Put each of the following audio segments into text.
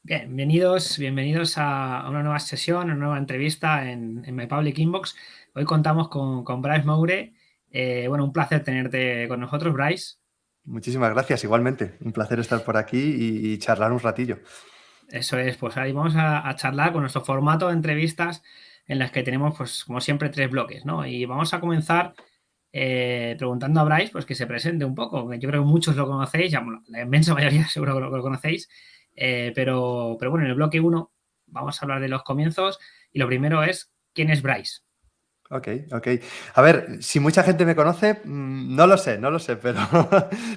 Bien, bienvenidos a una nueva sesión, una nueva entrevista en My Public Inbox. Hoy contamos con Bryce Moure. Bueno, un placer tenerte con nosotros, Bryce. Muchísimas gracias, igualmente. Un placer estar por aquí y charlar un ratillo. Eso es, pues ahí vamos a charlar con nuestro formato de entrevistas en las que tenemos, pues como siempre, tres bloques, ¿no? Y vamos a comenzar preguntando a Bryce, pues que se presente un poco. Yo creo que muchos lo conocéis, ya, bueno, la inmensa mayoría seguro que lo conocéis, pero bueno, en el bloque uno vamos a hablar de los comienzos y lo primero es, ¿quién es Bryce? Ok, ok. A ver, si mucha gente me conoce, no lo sé, pero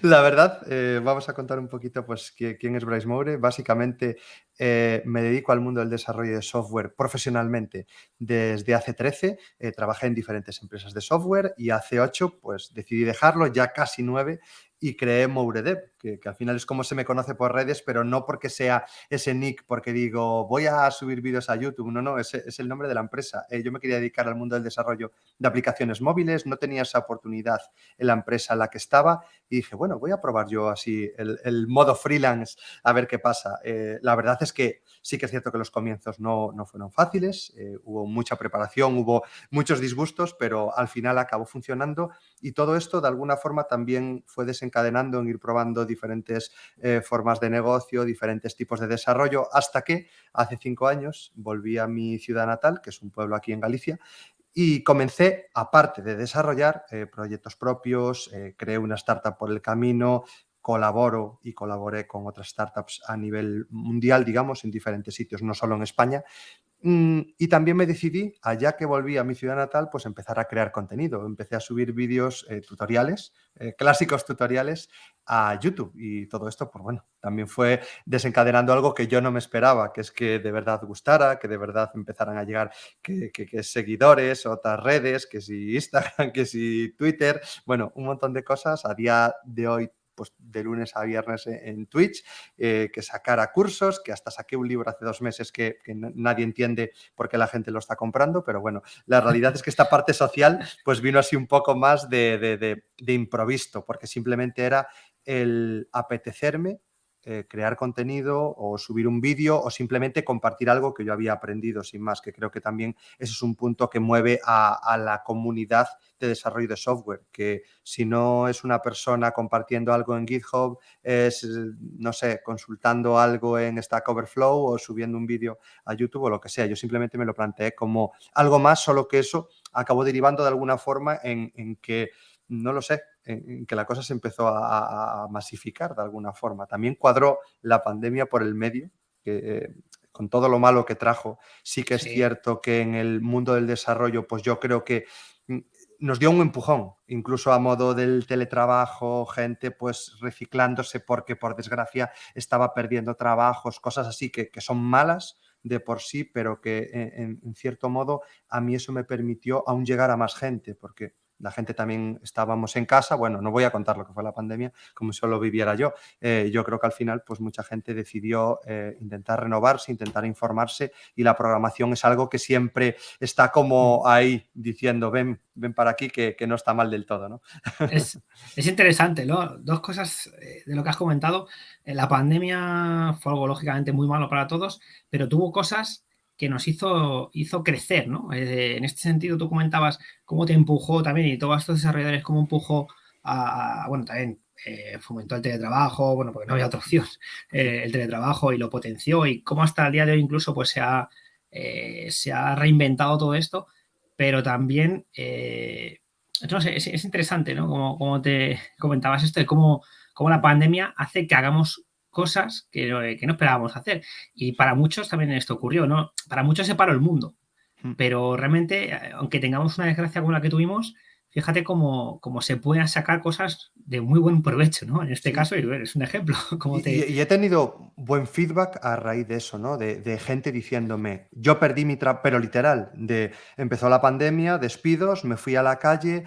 la verdad, vamos a contar un poquito, pues, quién es Bryce Moure. Básicamente, me dedico al mundo del desarrollo de software profesionalmente desde hace 13. Trabajé en diferentes empresas de software y hace 8, pues, decidí dejarlo, ya casi 9, y creé MoureDev, que al final es como se me conoce por redes, pero no porque sea ese nick, porque digo, voy a subir vídeos a YouTube. No, ese es el nombre de la empresa. Yo me quería dedicar al mundo del desarrollo de aplicaciones móviles, no tenía esa oportunidad en la empresa en la que estaba y dije, bueno, voy a probar yo así el modo freelance a ver qué pasa. La verdad es que sí que es cierto que los comienzos no fueron fáciles, hubo mucha preparación, hubo muchos disgustos, pero al final acabó funcionando y todo esto de alguna forma también fue desencadenando en ir probando diferentes formas de negocio, diferentes tipos de desarrollo, hasta que hace 5 años volví a mi ciudad natal, que es un pueblo aquí en Galicia, y comencé, aparte de desarrollar proyectos propios, creé una startup por el camino, colaboro y colaboré con otras startups a nivel mundial, digamos, en diferentes sitios, no solo en España. Y también me decidí, allá que volví a mi ciudad natal, pues empezar a crear contenido. Empecé a subir vídeos, tutoriales, clásicos tutoriales a YouTube. Y todo esto, pues bueno, también fue desencadenando algo que yo no me esperaba, que es que de verdad gustara, que de verdad empezaran a llegar que seguidores, otras redes, que si Instagram, que si Twitter, bueno, un montón de cosas. A día de hoy, pues de lunes a viernes en Twitch, que sacara cursos, que hasta saqué un libro hace 2 meses que nadie entiende por qué la gente lo está comprando, pero bueno, la realidad es que esta parte social pues vino así un poco más de improviso, porque simplemente era el apetecerme crear contenido o subir un vídeo o simplemente compartir algo que yo había aprendido sin más, que creo que también ese es un punto que mueve a la comunidad de desarrollo de software, que si no es una persona compartiendo algo en GitHub, es, no sé, consultando algo en Stack Overflow o subiendo un vídeo a YouTube o lo que sea. Yo simplemente me lo planteé como algo más, solo que eso acabó derivando de alguna forma en que, no lo sé, en que la cosa se empezó a masificar de alguna forma. También cuadró la pandemia por el medio, que con todo lo malo que trajo, sí que es Sí, cierto que en el mundo del desarrollo, pues yo creo que nos dio un empujón, incluso a modo del teletrabajo, gente pues reciclándose porque por desgracia estaba perdiendo trabajos, cosas así que son malas de por sí, pero que en cierto modo a mí eso me permitió aún llegar a más gente, porque la gente también estábamos en casa. Bueno, no voy a contar lo que fue la pandemia, como si solo viviera yo. Yo creo que al final, pues mucha gente decidió intentar renovarse, intentar informarse, y la programación es algo que siempre está como ahí diciendo, ven para aquí, que no está mal del todo, ¿no? es interesante, ¿no? Dos cosas de lo que has comentado. La pandemia fue algo lógicamente muy malo para todos, pero tuvo cosas que nos hizo crecer, ¿no? En este sentido, tú comentabas cómo te empujó también, y todos estos desarrolladores, cómo empujó bueno, también fomentó el teletrabajo, bueno, porque no había otra opción, el teletrabajo, y lo potenció, y cómo hasta el día de hoy incluso pues se ha reinventado todo esto, pero también no sé, es interesante, ¿no? Como te comentabas esto de cómo la pandemia hace que hagamos cosas que no esperábamos hacer. Y para muchos también esto ocurrió, ¿no? Para muchos se paró el mundo, pero realmente, aunque tengamos una desgracia como la que tuvimos, fíjate cómo se pueden sacar cosas de muy buen provecho, ¿no? En este Sí, caso, y es un ejemplo, cómo Y, te... y- y he tenido buen feedback a raíz de eso, ¿no? De gente diciéndome, yo perdí mi trabajo, pero literal, empezó la pandemia, despidos, me fui a la calle,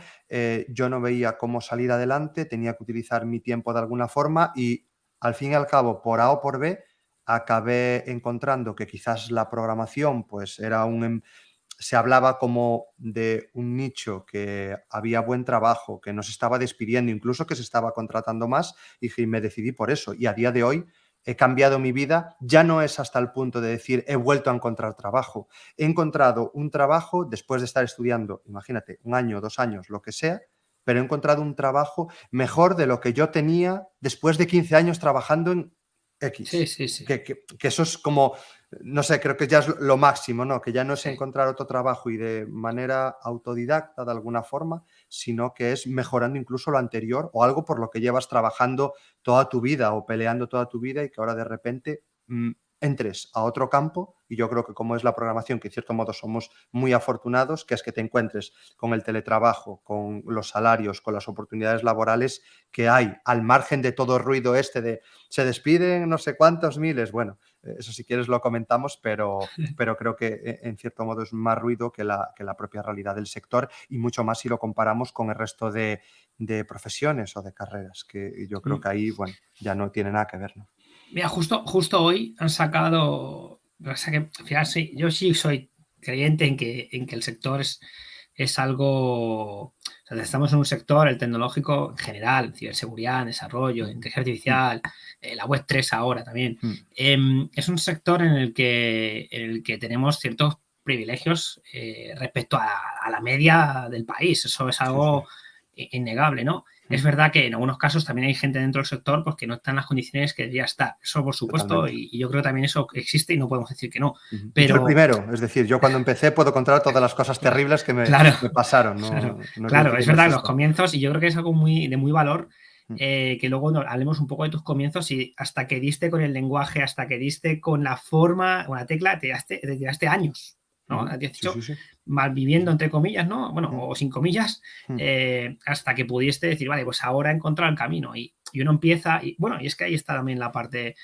yo no veía cómo salir adelante, tenía que utilizar mi tiempo de alguna forma y al fin y al cabo, por A o por B, acabé encontrando que quizás la programación pues era se hablaba como de un nicho, que había buen trabajo, que no se estaba despidiendo, incluso que se estaba contratando más, y me decidí por eso. Y a día de hoy he cambiado mi vida, ya no es hasta el punto de decir he vuelto a encontrar trabajo. He encontrado un trabajo después de estar estudiando, imagínate, 1 año, 2 años, lo que sea, pero he encontrado un trabajo mejor de lo que yo tenía después de 15 años trabajando en Sí, X. sí, sí. Que eso es como, no sé, creo que ya es lo máximo, ¿no? Que ya no es Sí. encontrar otro trabajo y de manera autodidacta, de alguna forma, sino que es mejorando incluso lo anterior o algo por lo que llevas trabajando toda tu vida o peleando toda tu vida y que ahora de repente entres a otro campo. Y yo creo que como es la programación, que en cierto modo somos muy afortunados, que es que te encuentres con el teletrabajo, con los salarios, con las oportunidades laborales que hay, al margen de todo ruido este de se despiden no sé cuántos miles. Bueno, eso si quieres lo comentamos, pero creo que en cierto modo es más ruido que la propia realidad del sector y mucho más si lo comparamos con el resto de profesiones o de carreras, que yo creo que ahí, bueno, ya no tiene nada que ver, ¿no? Mira, justo hoy han sacado, o sea que, al final, sí, yo sí soy creyente en que el sector es algo, o sea, estamos en un sector, el tecnológico en general, ciberseguridad, desarrollo, inteligencia artificial, la web 3 ahora también. Es un sector en el que tenemos ciertos privilegios respecto a la media del país. Eso es algo innegable, ¿no? Es verdad que en algunos casos también hay gente dentro del sector pues, que no está en las condiciones que debería estar. Eso, por supuesto, Totalmente. y yo creo que también eso existe y no podemos decir que no. Y yo el Pero, primero, es decir, yo cuando empecé puedo contar todas las cosas claro, terribles que me claro, pasaron, claro, no quiere claro, decir que es no verdad que los exista. comienzos, y yo creo que es algo de muy valor, que luego hablemos un poco de tus comienzos y hasta que diste con el lenguaje, hasta que diste con la forma, con la tecla, te tiraste años, ¿no? Has Sí, dicho, sí, sí. malviviendo, entre comillas, ¿no? Bueno, o sin comillas, Mm. hasta que pudiste decir, vale, pues ahora he encontrado el camino. Y uno empieza, y bueno, y es que ahí está también la parte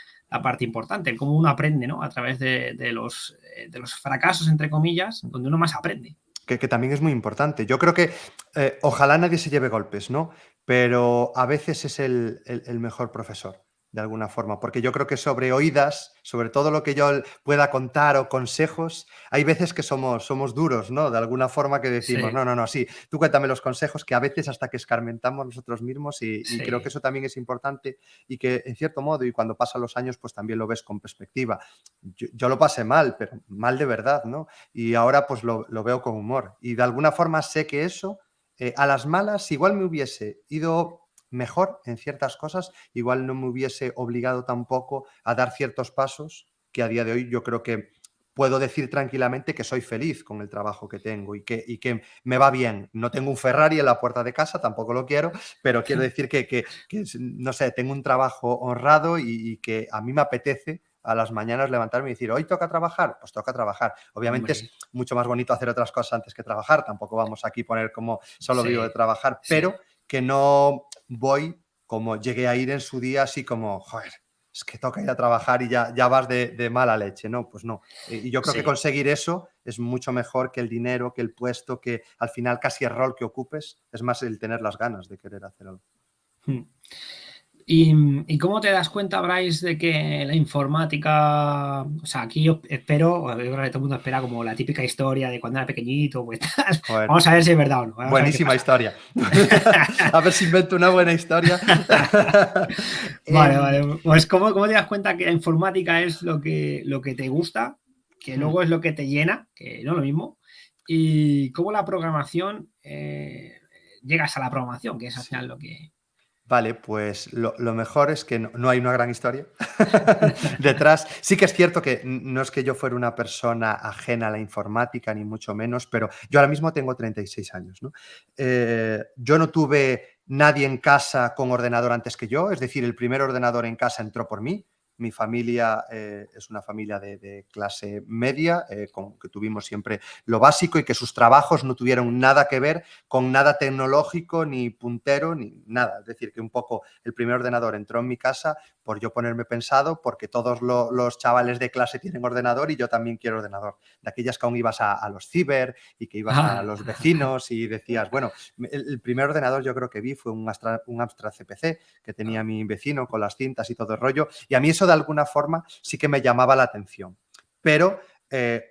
importante, cómo uno aprende, ¿no? A través de los fracasos, entre comillas, donde uno más aprende. Que también es muy importante. Yo creo que ojalá nadie se lleve golpes, ¿no? Pero a veces es el mejor profesor, de alguna forma, porque yo creo que sobre oídas, sobre todo lo que yo pueda contar o consejos, hay veces que somos duros, ¿no? De alguna forma que decimos, Sí, no, no, no, sí, tú cuéntame los consejos, que a veces hasta que escarmentamos nosotros mismos y creo que sí. eso también es importante y que en cierto modo, y cuando pasan los años, pues también lo ves con perspectiva. Yo lo pasé mal, pero mal de verdad, ¿no? Y ahora pues lo veo con humor. Y de alguna forma sé que eso, a las malas, igual me hubiese ido mejor en ciertas cosas, igual no me hubiese obligado tampoco a dar ciertos pasos que a día de hoy yo creo que puedo decir tranquilamente que soy feliz con el trabajo que tengo y que me va bien. No tengo un Ferrari en la puerta de casa, tampoco lo quiero, pero quiero decir que no sé, tengo un trabajo honrado y que a mí me apetece a las mañanas levantarme y decir, ¿hoy toca trabajar? Pues toca trabajar. Obviamente Hombre, es mucho más bonito hacer otras cosas antes que trabajar, tampoco vamos aquí a poner como solo vivo de sí, trabajar, sí, pero que no voy como llegué a ir en su día así como, joder, es que toca ir a trabajar y ya vas de mala leche, ¿no? Pues no. Y yo creo que sí. conseguir eso es mucho mejor que el dinero, que el puesto, que al final casi el rol que ocupes, es más el tener las ganas de querer hacer algo. Mm. ¿Y cómo te das cuenta, Bryce, de que la informática, o sea, aquí yo espero, yo creo que todo el mundo espera como la típica historia de cuando era pequeñito, pues tal. Joder, Vamos a ver si es verdad o no, vamos a ver qué buenísima pasa. historia. A ver si invento una buena historia. Vale, Em, vale. Pues ¿cómo te das cuenta que la informática es lo que te gusta, que hmm, luego es lo que te llena, que no es lo mismo? Y cómo la programación, llegas a la programación, que es al final sí. lo que... Vale, pues lo mejor es que no hay una gran historia detrás. Sí que es cierto que no es que yo fuera una persona ajena a la informática, ni mucho menos, pero yo ahora mismo tengo 36 años, ¿no? Yo no tuve nadie en casa con ordenador antes que yo, es decir, el primer ordenador en casa entró por mí. Mi familia es una familia de clase media, con que tuvimos siempre lo básico y que sus trabajos no tuvieron nada que ver con nada tecnológico, ni puntero, ni nada. Es decir, que un poco el primer ordenador entró en mi casa por yo ponerme pensado, porque todos los chavales de clase tienen ordenador y yo también quiero ordenador. De aquellas que aún ibas a los ciber y que ibas a Ah, los vecinos y decías, bueno, el primer ordenador yo creo que vi fue un Amstrad CPC que tenía mi vecino con las cintas y todo el rollo, y a mí eso de alguna forma sí que me llamaba la atención. Pero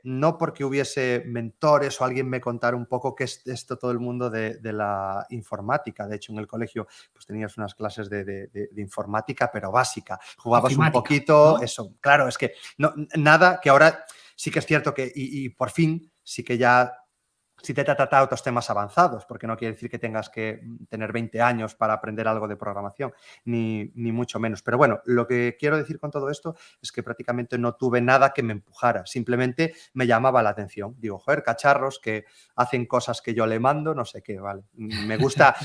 no porque hubiese mentores o alguien me contara un poco qué es esto todo el mundo de la informática. De hecho, en el colegio pues tenías unas clases de informática, pero básica. Jugabas un Ofimática, poquito, ¿no? eso. Claro, es que no, nada, que ahora sí que es cierto que, y por fin, sí que ya sí te trata otros temas avanzados, porque no quiere decir que tengas que tener 20 años para aprender algo de programación, ni mucho menos. Pero bueno, lo que quiero decir con todo esto es que prácticamente no tuve nada que me empujara, simplemente me llamaba la atención. Digo, joder, cacharros que hacen cosas que yo le mando, no sé qué, vale. Me gusta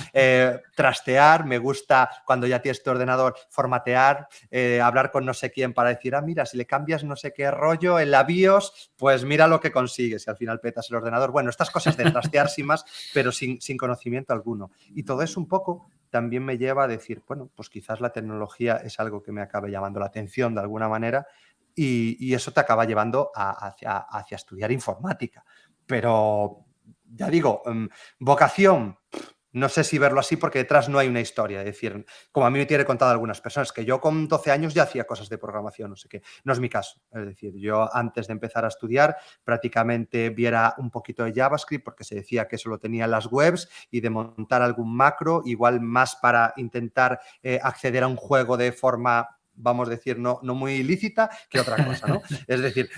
trastear, me gusta cuando ya tienes tu ordenador formatear, hablar con no sé quién para decir, mira, si le cambias no sé qué rollo en la BIOS, pues mira lo que consigues y al final petas el ordenador. Bueno, estas cosas de trastear sin más, pero sin conocimiento alguno. Y todo eso un poco también me lleva a decir, bueno, pues quizás la tecnología es algo que me acabe llamando la atención de alguna manera y eso te acaba llevando hacia estudiar informática. Pero, ya digo, vocación, no sé si verlo así porque detrás no hay una historia. Es decir, como a mí me tiene contado algunas personas, que yo con 12 años ya hacía cosas de programación, no sé qué. No es mi caso. Es decir, yo antes de empezar a estudiar prácticamente viera un poquito de JavaScript porque se decía que eso lo tenía en las webs y de montar algún macro, igual más para intentar acceder a un juego de forma, vamos a decir, no muy ilícita que otra cosa, ¿no? Es decir,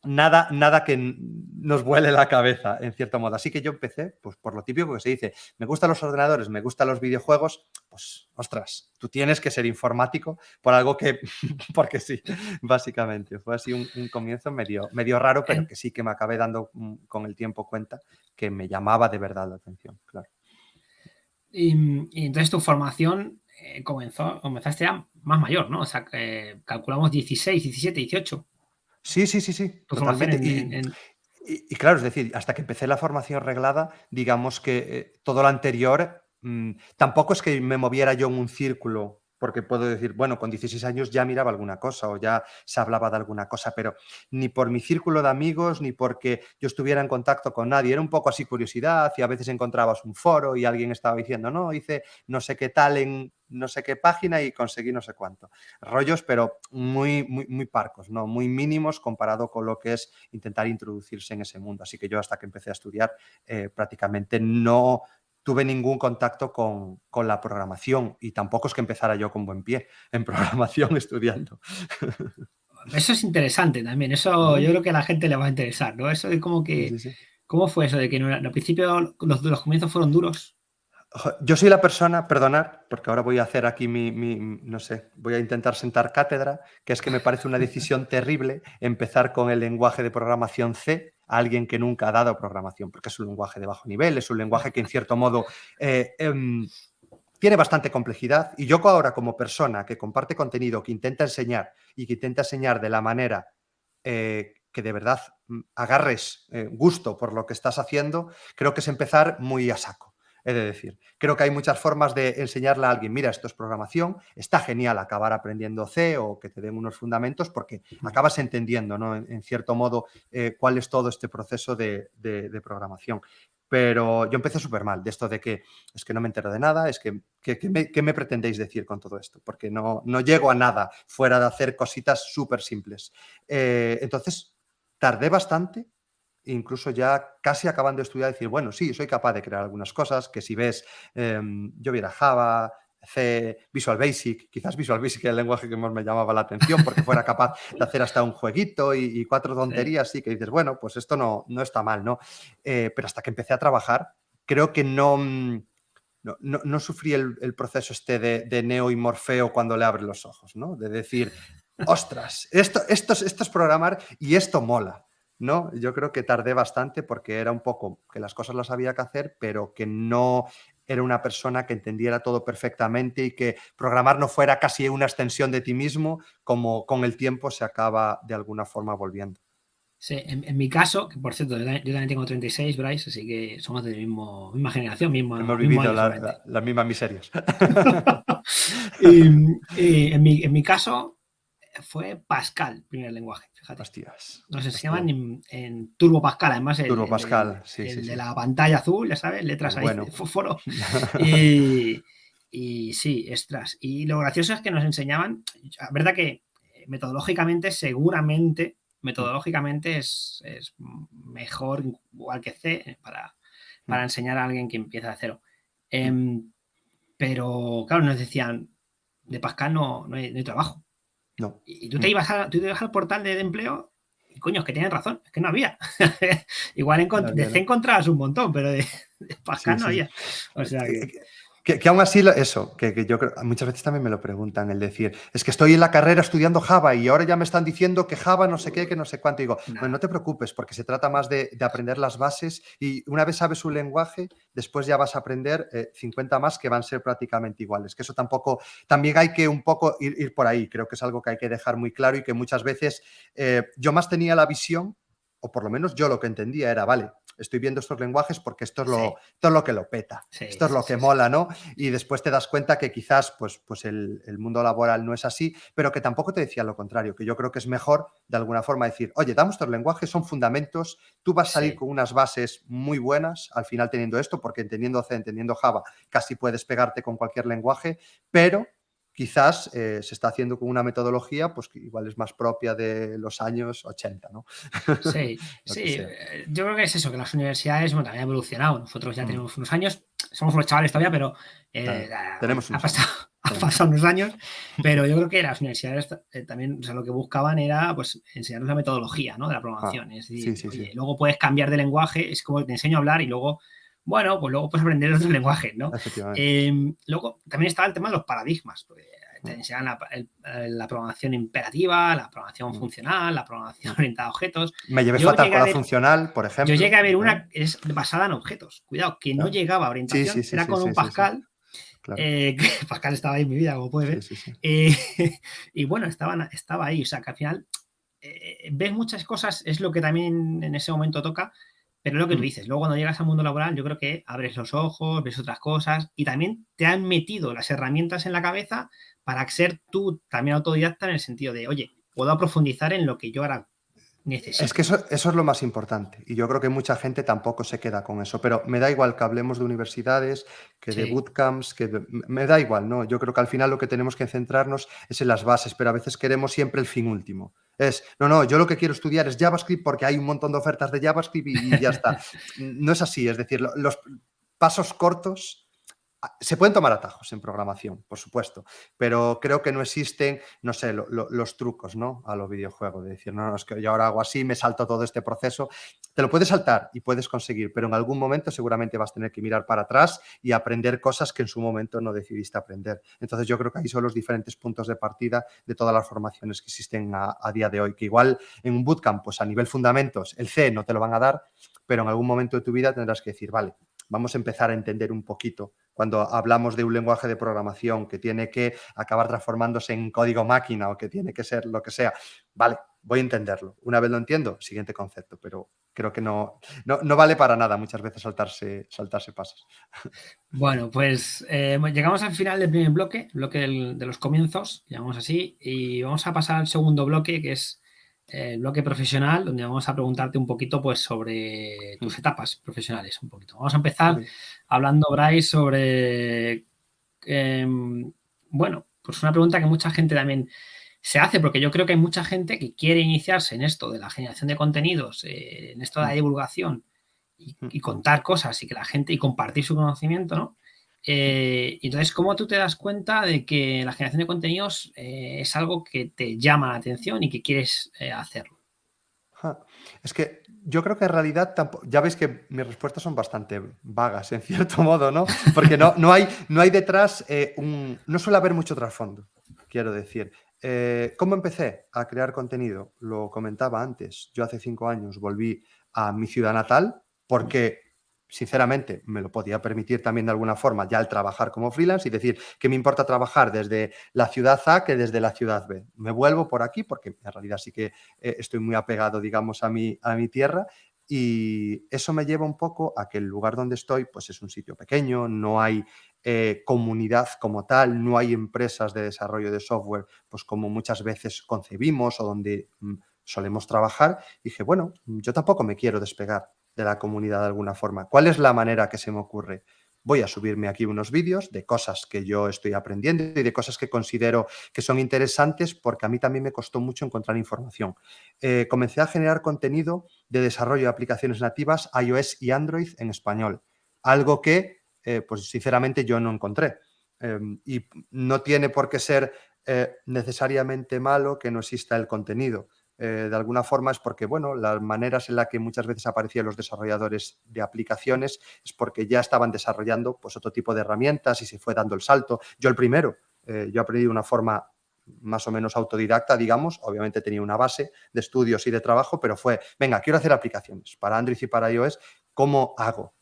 nada que nos vuele la cabeza, en cierto modo. Así que yo empecé, pues por lo típico que se dice, me gustan los ordenadores, me gustan los videojuegos, pues, ostras, tú tienes que ser informático por algo que, porque sí, básicamente. Fue así un comienzo medio raro, pero que sí que me acabé dando con el tiempo cuenta que me llamaba de verdad la atención, claro. Y entonces tu formación comenzaste ya más mayor, ¿no? O sea, calculamos 16, 17, 18. Sí, Tu totalmente. formación Y claro, es decir, hasta que empecé la formación reglada, digamos que todo lo anterior, tampoco es que me moviera yo en un círculo, porque puedo decir, bueno, con 16 años ya miraba alguna cosa o ya se hablaba de alguna cosa, pero ni por mi círculo de amigos, ni porque yo estuviera en contacto con nadie. Era un poco así curiosidad y a veces encontrabas un foro y alguien estaba diciendo, no, hice no sé qué tal en no sé qué página y conseguí no sé cuánto. Rollos, pero muy parcos, ¿no? Muy mínimos comparado con lo que es intentar introducirse en ese mundo. Así que yo hasta que empecé a estudiar prácticamente no tuve ningún contacto con la programación y tampoco es que empezara yo con buen pie en programación estudiando. eso es interesante también. Eso yo creo que a la gente le va a interesar, ¿no? Eso de como que, Sí. ¿cómo fue eso de que al principio los comienzos fueron duros? Yo soy la persona, perdonar, porque ahora voy a hacer aquí no sé, voy a intentar sentar cátedra, que es que me parece una decisión terrible empezar con el lenguaje de programación C a alguien que nunca ha dado programación, porque es un lenguaje de bajo nivel, es un lenguaje que en cierto modo tiene bastante complejidad y yo ahora como persona que comparte contenido, que intenta enseñar y que intenta enseñar de la manera que de verdad agarres gusto por lo que estás haciendo, creo que es empezar muy a saco. He de decir, creo que hay muchas formas de enseñarle a alguien, mira, esto es programación, está genial acabar aprendiendo C o que te den unos fundamentos porque acabas entendiendo, ¿no? En cierto modo, cuál es todo este proceso de programación. Pero yo empecé súper mal, de esto de que es que no me entero de nada, es que ¿qué me pretendéis decir con todo esto? Porque no llego a nada fuera de hacer cositas súper simples. Entonces, tardé bastante, incluso ya casi acabando de estudiar, decir, bueno, sí, soy capaz de crear algunas cosas, que si ves, yo viera Java, C, Visual Basic, quizás Visual Basic era el lenguaje que más me llamaba la atención porque fuera capaz de hacer hasta un jueguito y cuatro tonterías, sí, que dices, bueno, pues esto no está mal, ¿no? Pero hasta que empecé a trabajar, creo que no sufrí el proceso este de Neo y Morfeo cuando le abres los ojos, ¿no? De decir, ostras, esto es programar y esto mola, ¿no? Yo creo que tardé bastante porque era un poco que las cosas las había que hacer, pero que no era una persona que entendiera todo perfectamente y que programar no fuera casi una extensión de ti mismo, como con el tiempo se acaba de alguna forma volviendo. Sí, en mi caso, que por cierto, yo también tengo 36, Bryce, así que somos de misma generación, Hemos mismo vivido año solamente. las mismas miserias. Y en mi caso fue Pascal, el primer lenguaje, fíjate. Hostias. Nos Hostia. enseñaban en Turbo Pascal, además Turbo Pascal, sí. el de la pantalla azul, ya sabes, letras El ahí bueno. de fósforo. Y sí, extras. Y lo gracioso es que nos enseñaban, la verdad que metodológicamente seguramente metodológicamente es mejor, igual que C, para enseñar a alguien que empieza de cero. Pero, claro, nos decían, de Pascal no hay trabajo. No. Y tú te ibas al portal de empleo y, coño, es que tienen razón, es que no había. Igual de C encontrabas un montón, pero de Pascal no había. O sea que aún así, eso, que yo creo, muchas veces también me lo preguntan, el decir, es que estoy en la carrera estudiando Java y ahora ya me están diciendo que Java no sé qué, que no sé cuánto. Y digo, bueno, no te preocupes, porque se trata más de aprender las bases y una vez sabes un lenguaje, después ya vas a aprender 50 más que van a ser prácticamente iguales. Que eso también hay que un poco ir por ahí. Creo que es algo que hay que dejar muy claro y que muchas veces yo más tenía la visión, o por lo menos yo lo que entendía era, vale, estoy viendo estos lenguajes porque esto es lo que lo peta, esto es lo que mola, ¿no? Y después te das cuenta que quizás pues el mundo laboral no es así, pero que tampoco te decía lo contrario, que yo creo que es mejor de alguna forma decir, oye, damos estos lenguajes, son fundamentos, tú vas a salir con unas bases muy buenas al final teniendo esto, porque entendiendo C, entendiendo Java, casi puedes pegarte con cualquier lenguaje, pero quizás se está haciendo con una metodología pues que igual es más propia de los años 80, ¿no? Sí, yo creo que es eso, que las universidades también han evolucionado. Nosotros ya tenemos unos años, somos unos chavales todavía, pero tenemos ha pasado unos años, pero yo creo que las universidades también, o sea, lo que buscaban era pues enseñarnos la metodología, ¿no? De la programación. Es decir, oye, luego puedes cambiar de lenguaje, es como te enseño a hablar y luego, bueno, pues luego puedes aprender otros lenguajes, ¿no? Luego también estaba el tema de los paradigmas, porque te enseñan la programación imperativa, la programación funcional, la programación orientada a objetos. Me llevé fatal con la funcional, por ejemplo. Yo llegué a ver una que es basada en objetos. Cuidado, que no llegaba a orientación, era con un Pascal. Claro. Pascal estaba ahí en mi vida, como puedes ver. Y bueno, estaba ahí. O sea, que al final ves muchas cosas, es lo que también en ese momento toca, pero es lo que tú dices. Luego, cuando llegas al mundo laboral, yo creo que abres los ojos, ves otras cosas y también te han metido las herramientas en la cabeza para ser tú también autodidacta en el sentido de, oye, puedo profundizar en lo que yo ahora necesito. Es que eso es lo más importante y yo creo que mucha gente tampoco se queda con eso, pero me da igual que hablemos de universidades, que de bootcamps, me da igual, ¿no? Yo creo que al final lo que tenemos que centrarnos es en las bases, pero a veces queremos siempre el fin último. No, yo lo que quiero estudiar es JavaScript porque hay un montón de ofertas de JavaScript y ya está. No es así, es decir, los pasos cortos. Se pueden tomar atajos en programación, por supuesto, pero creo que no existen, no sé, los trucos, ¿no? A los videojuegos, de decir, no, es que yo ahora hago así, me salto todo este proceso. Te lo puedes saltar y puedes conseguir, pero en algún momento seguramente vas a tener que mirar para atrás y aprender cosas que en su momento no decidiste aprender. Entonces yo creo que ahí son los diferentes puntos de partida de todas las formaciones que existen a día de hoy, que igual en un bootcamp, pues a nivel fundamentos, el C no te lo van a dar, pero en algún momento de tu vida tendrás que decir, vale, vamos a empezar a entender un poquito cuando hablamos de un lenguaje de programación que tiene que acabar transformándose en código máquina o que tiene que ser lo que sea. Vale, voy a entenderlo. Una vez lo entiendo, siguiente concepto, pero creo que no vale para nada muchas veces saltarse pasos. Bueno, pues llegamos al final del primer bloque de los comienzos, llamamos así, y vamos a pasar al segundo bloque, que es el bloque profesional, donde vamos a preguntarte un poquito pues sobre tus etapas profesionales. Un poquito. Vamos a empezar hablando, Bryce, sobre, bueno, pues una pregunta que mucha gente también se hace, porque yo creo que hay mucha gente que quiere iniciarse en esto de la generación de contenidos, en esto de la divulgación y contar cosas y que la gente y compartir su conocimiento, ¿no? Entonces, ¿cómo tú te das cuenta de que la generación de contenidos es algo que te llama la atención y que quieres hacerlo? Es que yo creo que en realidad ya veis que mis respuestas son bastante vagas, en cierto modo, ¿no? Porque no hay detrás, no suele haber mucho trasfondo, quiero decir. ¿Cómo empecé a crear contenido? Lo comentaba antes. Yo hace 5 años volví a mi ciudad natal porque, sinceramente, me lo podía permitir también de alguna forma ya al trabajar como freelance y decir que me importa trabajar desde la ciudad A que desde la ciudad B. Me vuelvo por aquí porque en realidad sí que estoy muy apegado, digamos, a mi tierra y eso me lleva un poco a que el lugar donde estoy pues es un sitio pequeño, no hay comunidad como tal, no hay empresas de desarrollo de software pues como muchas veces concebimos o donde solemos trabajar. Y dije, bueno, yo tampoco me quiero despegar de la comunidad de alguna forma. ¿Cuál es la manera que se me ocurre? voy a subirme aquí unos vídeos de cosas que yo estoy aprendiendo y de cosas que considero que son interesantes, porque a mí también me costó mucho encontrar información. Comencé a generar contenido de desarrollo de aplicaciones nativas iOS y Android en español, algo que, pues sinceramente, yo no encontré. Y no tiene por qué ser necesariamente malo que no exista el contenido. De alguna forma es porque, bueno, las maneras en las que muchas veces aparecían los desarrolladores de aplicaciones es porque ya estaban desarrollando pues otro tipo de herramientas y se fue dando el salto. Yo el primero, yo aprendí de una forma más o menos autodidacta, digamos, obviamente tenía una base de estudios y de trabajo, pero fue, venga, quiero hacer aplicaciones para Android y para iOS, ¿cómo hago?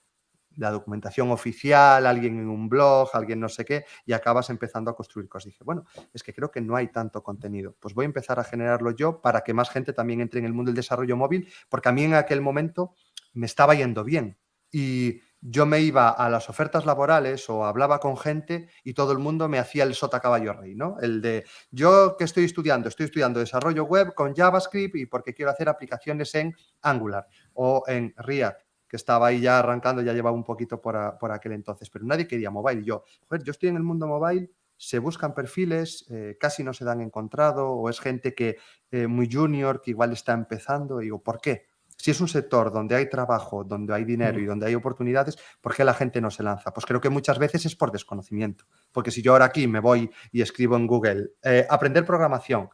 La documentación oficial, alguien en un blog, alguien no sé qué, y acabas empezando a construir cosas. Dije, bueno, es que creo que no hay tanto contenido. Pues voy a empezar a generarlo yo para que más gente también entre en el mundo del desarrollo móvil, porque a mí en aquel momento me estaba yendo bien. Y yo me iba a las ofertas laborales o hablaba con gente y todo el mundo me hacía el sota caballo rey, ¿no? El de, yo que estoy estudiando desarrollo web con JavaScript y porque quiero hacer aplicaciones en Angular o en React, que estaba ahí ya arrancando, ya llevaba un poquito por aquel entonces, pero nadie quería mobile. Y yo, joder, yo estoy en el mundo mobile, se buscan perfiles, casi no se dan encontrado, o es gente que muy junior, que igual está empezando. Y digo, ¿por qué? Si es un sector donde hay trabajo, donde hay dinero y donde hay oportunidades, ¿por qué la gente no se lanza? Pues creo que muchas veces es por desconocimiento. Porque si yo ahora aquí me voy y escribo en Google, aprender programación,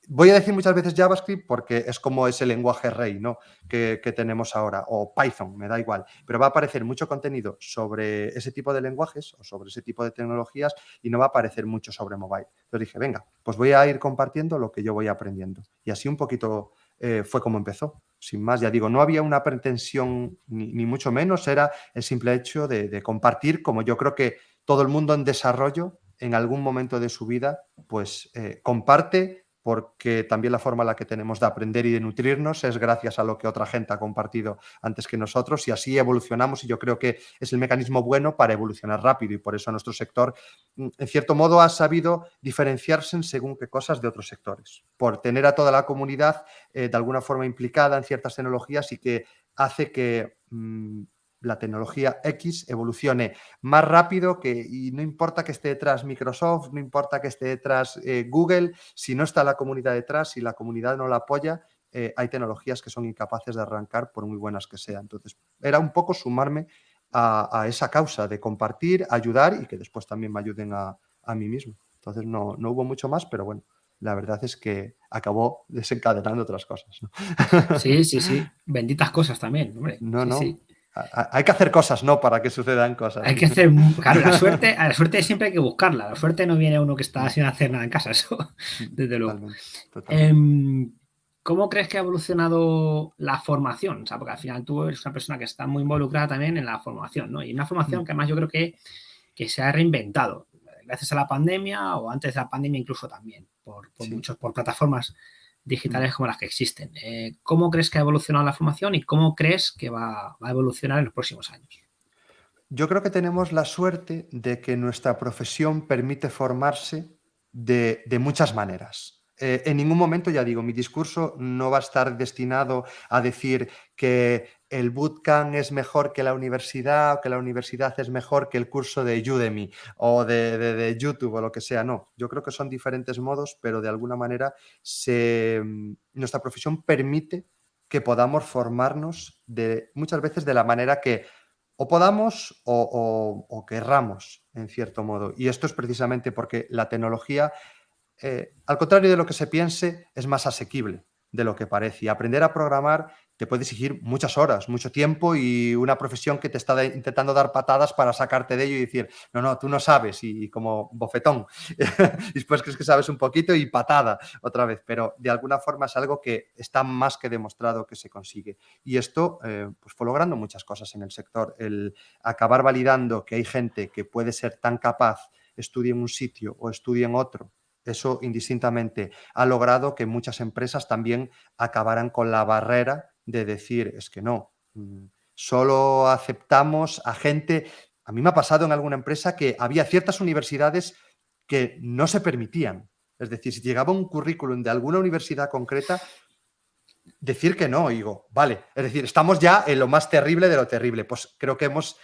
voy a decir muchas veces JavaScript porque es como ese lenguaje rey, ¿no? que tenemos ahora, o Python, me da igual, pero va a aparecer mucho contenido sobre ese tipo de lenguajes o sobre ese tipo de tecnologías y no va a aparecer mucho sobre mobile. Entonces dije, venga, pues voy a ir compartiendo lo que yo voy aprendiendo. Y así un poquito fue como empezó. Sin más, ya digo, no había una pretensión ni mucho menos, era el simple hecho de compartir, como yo creo que todo el mundo en desarrollo en algún momento de su vida, pues comparte, porque también la forma en la que tenemos de aprender y de nutrirnos es gracias a lo que otra gente ha compartido antes que nosotros, y así evolucionamos, y yo creo que es el mecanismo bueno para evolucionar rápido, y por eso nuestro sector, en cierto modo, ha sabido diferenciarse en según qué cosas de otros sectores, por tener a toda la comunidad de alguna forma implicada en ciertas tecnologías y que hace que la tecnología X evolucione más rápido y no importa que esté detrás Microsoft, no importa que esté detrás Google, si no está la comunidad detrás, si la comunidad no la apoya, hay tecnologías que son incapaces de arrancar por muy buenas que sean. Entonces, era un poco sumarme a esa causa de compartir, ayudar y que después también me ayuden a mí mismo. Entonces, no hubo mucho más, pero bueno, la verdad es que acabó desencadenando otras cosas, ¿no? Sí, sí, sí. Benditas cosas también, hombre. No, Sí, no. sí. Hay que hacer cosas, ¿no? Para que sucedan cosas. Hay que hacer, claro, a la suerte siempre hay que buscarla. La suerte no viene a uno que está sin hacer nada en casa, eso, desde luego. Totalmente, totalmente. ¿Cómo crees que ha evolucionado la formación? O sea, porque al final tú eres una persona que está muy involucrada también en la formación, ¿no? Y una formación que además yo creo que se ha reinventado gracias a la pandemia o antes de la pandemia incluso también, Sí. por plataformas digitales como las que existen. ¿Cómo crees que ha evolucionado la formación y cómo crees que va a evolucionar en los próximos años? Yo creo que tenemos la suerte de que nuestra profesión permite formarse de muchas maneras. En ningún momento, ya digo, mi discurso no va a estar destinado a decir que el bootcamp es mejor que la universidad o que la universidad es mejor que el curso de Udemy o de YouTube o lo que sea. No, yo creo que son diferentes modos, pero de alguna manera nuestra profesión permite que podamos formarnos muchas veces de la manera que o podamos o querramos, en cierto modo. Y esto es precisamente porque la tecnología, al contrario de lo que se piense, es más asequible de lo que parece. Y aprender a programar te puede exigir muchas horas, mucho tiempo y una profesión que te está intentando dar patadas para sacarte de ello y decir, no, tú no sabes, y como bofetón. Y después crees que sabes un poquito y patada otra vez. Pero de alguna forma es algo que está más que demostrado que se consigue. Y esto pues fue logrando muchas cosas en el sector. El acabar validando que hay gente que puede ser tan capaz, estudie en un sitio o estudie en otro, eso indistintamente ha logrado que muchas empresas también acabaran con la barrera de decir, es que no, solo aceptamos a gente. A mí me ha pasado en alguna empresa que había ciertas universidades que no se permitían. Es decir, si llegaba un currículum de alguna universidad concreta, decir que no, digo, vale, es decir, estamos ya en lo más terrible de lo terrible. Pues creo que hemos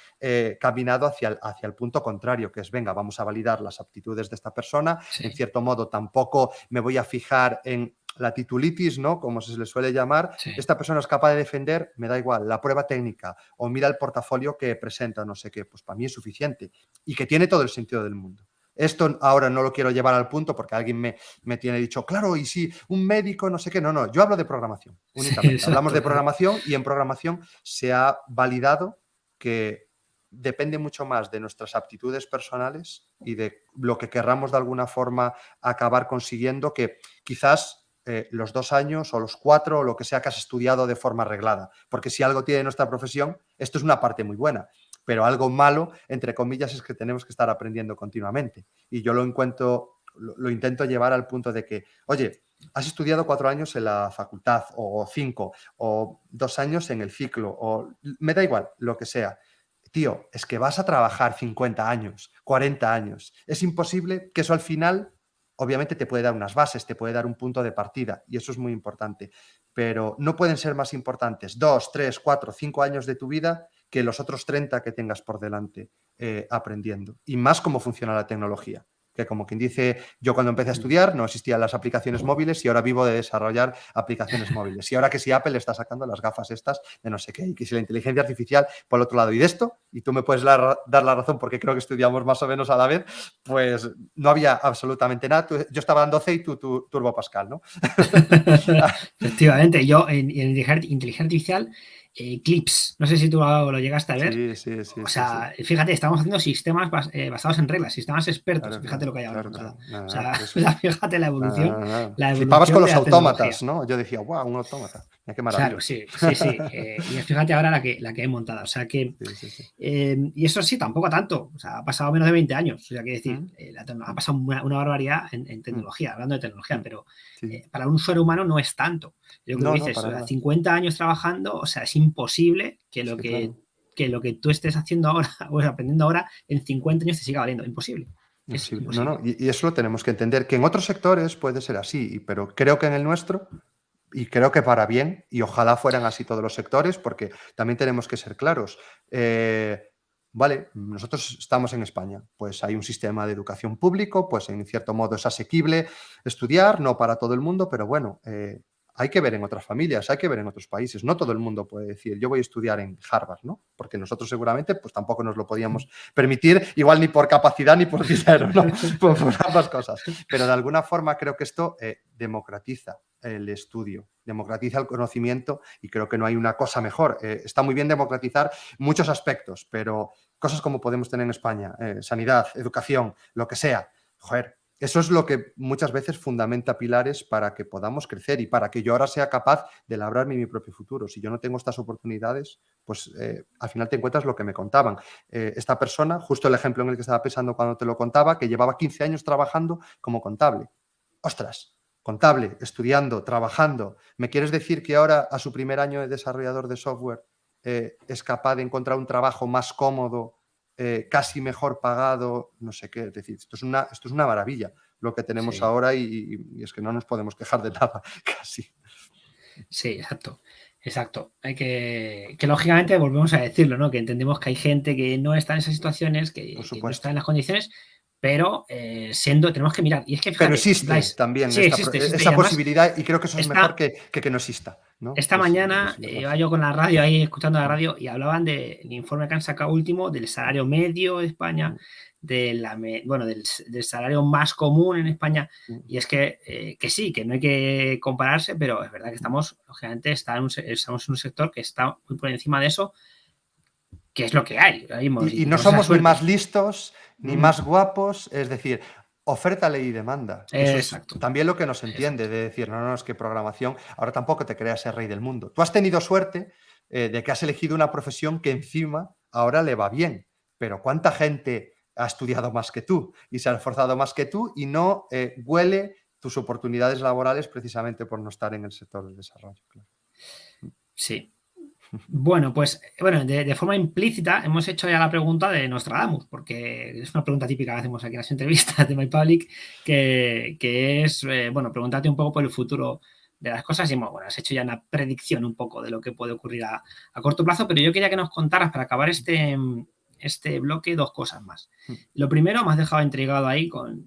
caminado hacia el punto contrario, que es, venga, vamos a validar las aptitudes de esta persona. Sí. En cierto modo, tampoco me voy a fijar en la titulitis, ¿no? Como se le suele llamar. Sí. Esta persona es capaz de defender, me da igual, la prueba técnica o mira el portafolio que presenta, no sé qué, pues para mí es suficiente y que tiene todo el sentido del mundo. Esto ahora no lo quiero llevar al punto porque alguien me tiene dicho, claro, y si un médico, no sé qué. No, yo hablo de programación únicamente. Sí, Hablamos de exacto. programación y en programación se ha validado que depende mucho más de nuestras aptitudes personales y de lo que querramos de alguna forma acabar consiguiendo que quizás los 2 años o los 4 o lo que sea que has estudiado de forma reglada. Porque si algo tiene nuestra profesión, esto es una parte muy buena. Pero algo malo, entre comillas, es que tenemos que estar aprendiendo continuamente. Y yo lo intento llevar al punto de que, oye, has estudiado 4 años en la facultad, o 5, o 2 años en el ciclo, o me da igual, lo que sea. Tío, es que vas a trabajar 50 años, 40 años. Es imposible que eso al final, obviamente te puede dar unas bases, te puede dar un punto de partida, y eso es muy importante. Pero no pueden ser más importantes 2, 3, 4, 5 años de tu vida que los otros 30 que tengas por delante aprendiendo. Y más cómo funciona la tecnología. Que como quien dice, yo cuando empecé a estudiar no existían las aplicaciones móviles y ahora vivo de desarrollar aplicaciones móviles. Y ahora que si Apple está sacando las gafas estas de no sé qué, y que si la inteligencia artificial por el otro lado y de esto, y tú me puedes dar la razón porque creo que estudiamos más o menos a la vez, pues no había absolutamente nada. Yo estaba dando C y tú Turbo Pascal, ¿no? Efectivamente, yo en inteligencia artificial, Clips, no sé si tú lo llegaste a ver. Sí. O sea, fíjate, estamos haciendo sistemas basados en reglas, sistemas expertos. Claro, fíjate lo que hay ahora claro. montado. Nada, O sea, por eso. fíjate la evolución, Flipabas con de los la tecnología. autómatas, ¿no? Yo decía, wow, un autómata. Mira qué maravilla. Claro, sí. Y fíjate ahora la que hay montada. O sea que, Sí. y eso sí, tampoco tanto. O sea, ha pasado menos de 20 años. O sea, que decir, ha pasado una barbaridad en tecnología, hablando de tecnología, pero Sí. para un ser humano no es tanto. Yo creo que dices, para nada. 50 años trabajando, o sea, es imposible que lo que tú estés haciendo ahora o aprendiendo ahora en 50 años te siga valiendo. Imposible. Es imposible. No. Y eso lo tenemos que entender, que en otros sectores puede ser así, pero creo que en el nuestro, y creo que para bien, y ojalá fueran así todos los sectores, porque también tenemos que ser claros. Vale, nosotros estamos en España, pues hay un sistema de educación público, pues en cierto modo es asequible estudiar, no para todo el mundo, pero bueno, hay que ver en otras familias, hay que ver en otros países. No todo el mundo puede decir, yo voy a estudiar en Harvard, ¿no? Porque nosotros seguramente pues tampoco nos lo podíamos permitir, igual ni por capacidad ni por dinero, ¿no? por ambas cosas. Pero de alguna forma creo que esto democratiza el estudio, democratiza el conocimiento y creo que no hay una cosa mejor. Está muy bien democratizar muchos aspectos, pero cosas como podemos tener en España, sanidad, educación, lo que sea, joder, eso es lo que muchas veces fundamenta pilares para que podamos crecer y para que yo ahora sea capaz de labrarme mi propio futuro. Si yo no tengo estas oportunidades, pues al final te encuentras lo que me contaban. Esta persona, justo el ejemplo en el que estaba pensando cuando te lo contaba, que llevaba 15 años trabajando como contable. ¡Ostras! Contable, estudiando, trabajando. ¿Me quieres decir que ahora, a su primer año de desarrollador de software, es capaz de encontrar un trabajo más cómodo, casi mejor pagado, no sé qué? Es decir, esto es una maravilla lo que tenemos ahora y es que no nos podemos quejar de nada, casi. Sí, exacto. Hay que lógicamente volvemos a decirlo, ¿no? Que entendemos que hay gente que no está en esas situaciones, que no está en las condiciones, pero tenemos que mirar. Y es que fíjate, pero existe Blaise, también existe. esa posibilidad y creo que eso es mejor que no exista, ¿no? Esta mañana iba yo con la radio ahí escuchando la radio y hablaban del informe que han sacado último del salario medio de España, del salario más común en España. Y es que sí, que no hay que compararse, pero es verdad que estamos, lógicamente, estamos en un sector que está muy por encima de eso, que es lo que hay. Y no somos ni más listos, ni más guapos, es decir, oferta, ley y demanda. Eso es también lo que nos entiende, de decir, no, es que programación, ahora tampoco te creas el rey del mundo. Tú has tenido suerte de que has elegido una profesión que encima ahora le va bien, pero ¿cuánta gente ha estudiado más que tú y se ha esforzado más que tú y no huele tus oportunidades laborales precisamente por no estar en el sector del desarrollo? Claro. Sí. Bueno, pues de forma implícita hemos hecho ya la pregunta de Nostradamus, porque es una pregunta típica que hacemos aquí en las entrevistas de MyPublic, que es, preguntarte un poco por el futuro de las cosas y bueno, has hecho ya una predicción un poco de lo que puede ocurrir a corto plazo, pero yo quería que nos contaras para acabar este bloque dos cosas más. Lo primero, me has dejado intrigado ahí con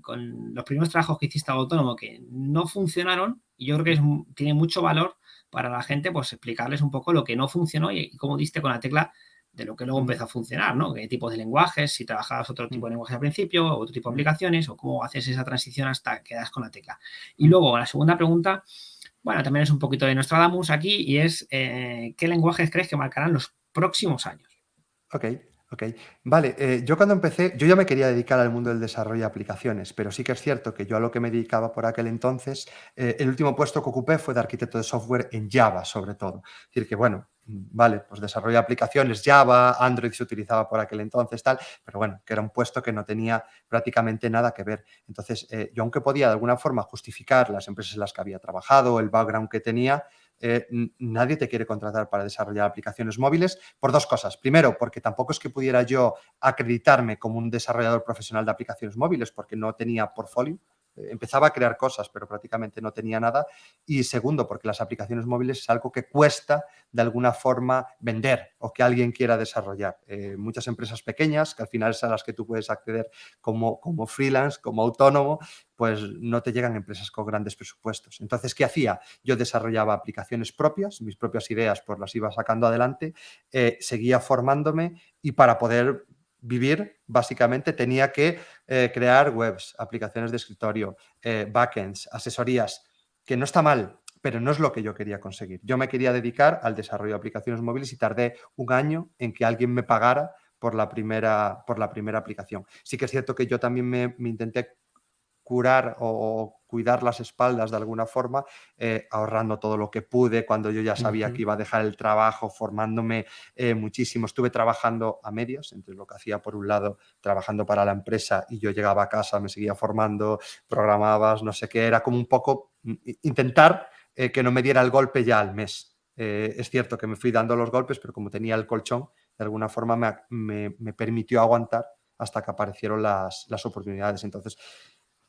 los primeros trabajos que hiciste autónomo que no funcionaron y yo creo que tiene mucho valor para la gente pues explicarles un poco lo que no funcionó y cómo diste con la tecla de lo que luego empezó a funcionar, ¿no? ¿Qué tipos de lenguajes? Si trabajabas otro tipo de lenguajes al principio, o otro tipo de aplicaciones, o cómo haces esa transición hasta que das con la tecla. Y luego, la segunda pregunta, bueno, también es un poquito de Nostradamus aquí, y es, ¿qué lenguajes crees que marcarán los próximos años? Ok, ok. Vale, yo cuando empecé, yo ya me quería dedicar al mundo del desarrollo de aplicaciones, pero sí que es cierto que yo a lo que me dedicaba por aquel entonces, el último puesto que ocupé fue de arquitecto de software en Java, sobre todo. Es decir, que bueno, vale, pues desarrollo de aplicaciones, Java, Android se utilizaba por aquel entonces, tal, pero bueno, que era un puesto que no tenía prácticamente nada que ver. Entonces, yo aunque podía de alguna forma justificar las empresas en las que había trabajado, el background que tenía, nadie te quiere contratar para desarrollar aplicaciones móviles por dos cosas. Primero, porque tampoco es que pudiera yo acreditarme como un desarrollador profesional de aplicaciones móviles porque no tenía portfolio. Empezaba a crear cosas, pero prácticamente no tenía nada. Y segundo, porque las aplicaciones móviles es algo que cuesta de alguna forma vender o que alguien quiera desarrollar. Muchas empresas pequeñas, que al final es a las que tú puedes acceder como freelance, como autónomo, pues no te llegan empresas con grandes presupuestos. Entonces, ¿qué hacía? Yo desarrollaba aplicaciones propias, mis propias ideas, pues las iba sacando adelante, seguía formándome y para poder vivir, básicamente tenía que crear webs, aplicaciones de escritorio, backends, asesorías, que no está mal, pero no es lo que yo quería conseguir. Yo me quería dedicar al desarrollo de aplicaciones móviles y tardé un año en que alguien me pagara por la primera aplicación. Sí que es cierto que yo también me intenté curar o cuidar las espaldas de alguna forma, ahorrando todo lo que pude cuando yo ya sabía que iba a dejar el trabajo, formándome muchísimo. Estuve trabajando a medias, entre lo que hacía por un lado, trabajando para la empresa y yo llegaba a casa, me seguía formando, programabas, no sé qué, era como un poco intentar que no me diera el golpe ya al mes. Es cierto que me fui dando los golpes, pero como tenía el colchón, de alguna forma me permitió aguantar hasta que aparecieron las oportunidades. Entonces,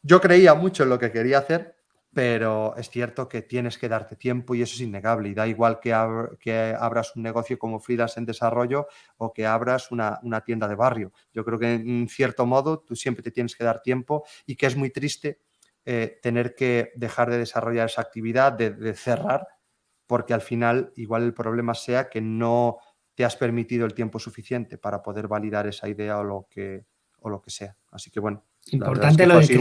yo creía mucho en lo que quería hacer, pero es cierto que tienes que darte tiempo y eso es innegable. Y da igual que abras un negocio como freelance en desarrollo o que abras una tienda de barrio. Yo creo que en cierto modo tú siempre te tienes que dar tiempo y que es muy triste tener que dejar de desarrollar esa actividad, de cerrar, porque al final igual el problema sea que no te has permitido el tiempo suficiente para poder validar esa idea o lo que sea. Así que bueno, la verdad es Importante que lo fue de así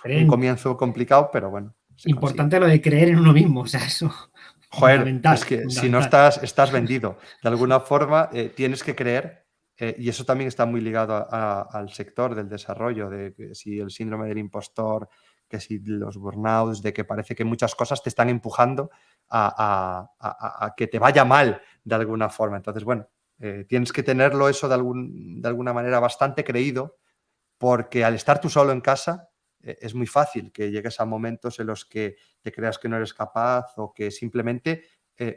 creer, un comienzo complicado, pero bueno, se consigue. importante lo de creer en uno mismo, o sea, eso Joder, es fundamental, que si no fundamental. estás vendido. De alguna forma tienes que creer, y eso también está muy ligado al sector del desarrollo, de que si el síndrome del impostor, que si los burnouts, de que parece que muchas cosas te están empujando a que te vaya mal de alguna forma. Entonces, bueno, tienes que tenerlo eso de alguna manera bastante creído, porque al estar tú solo en casa es muy fácil que llegues a momentos en los que te creas que no eres capaz o que simplemente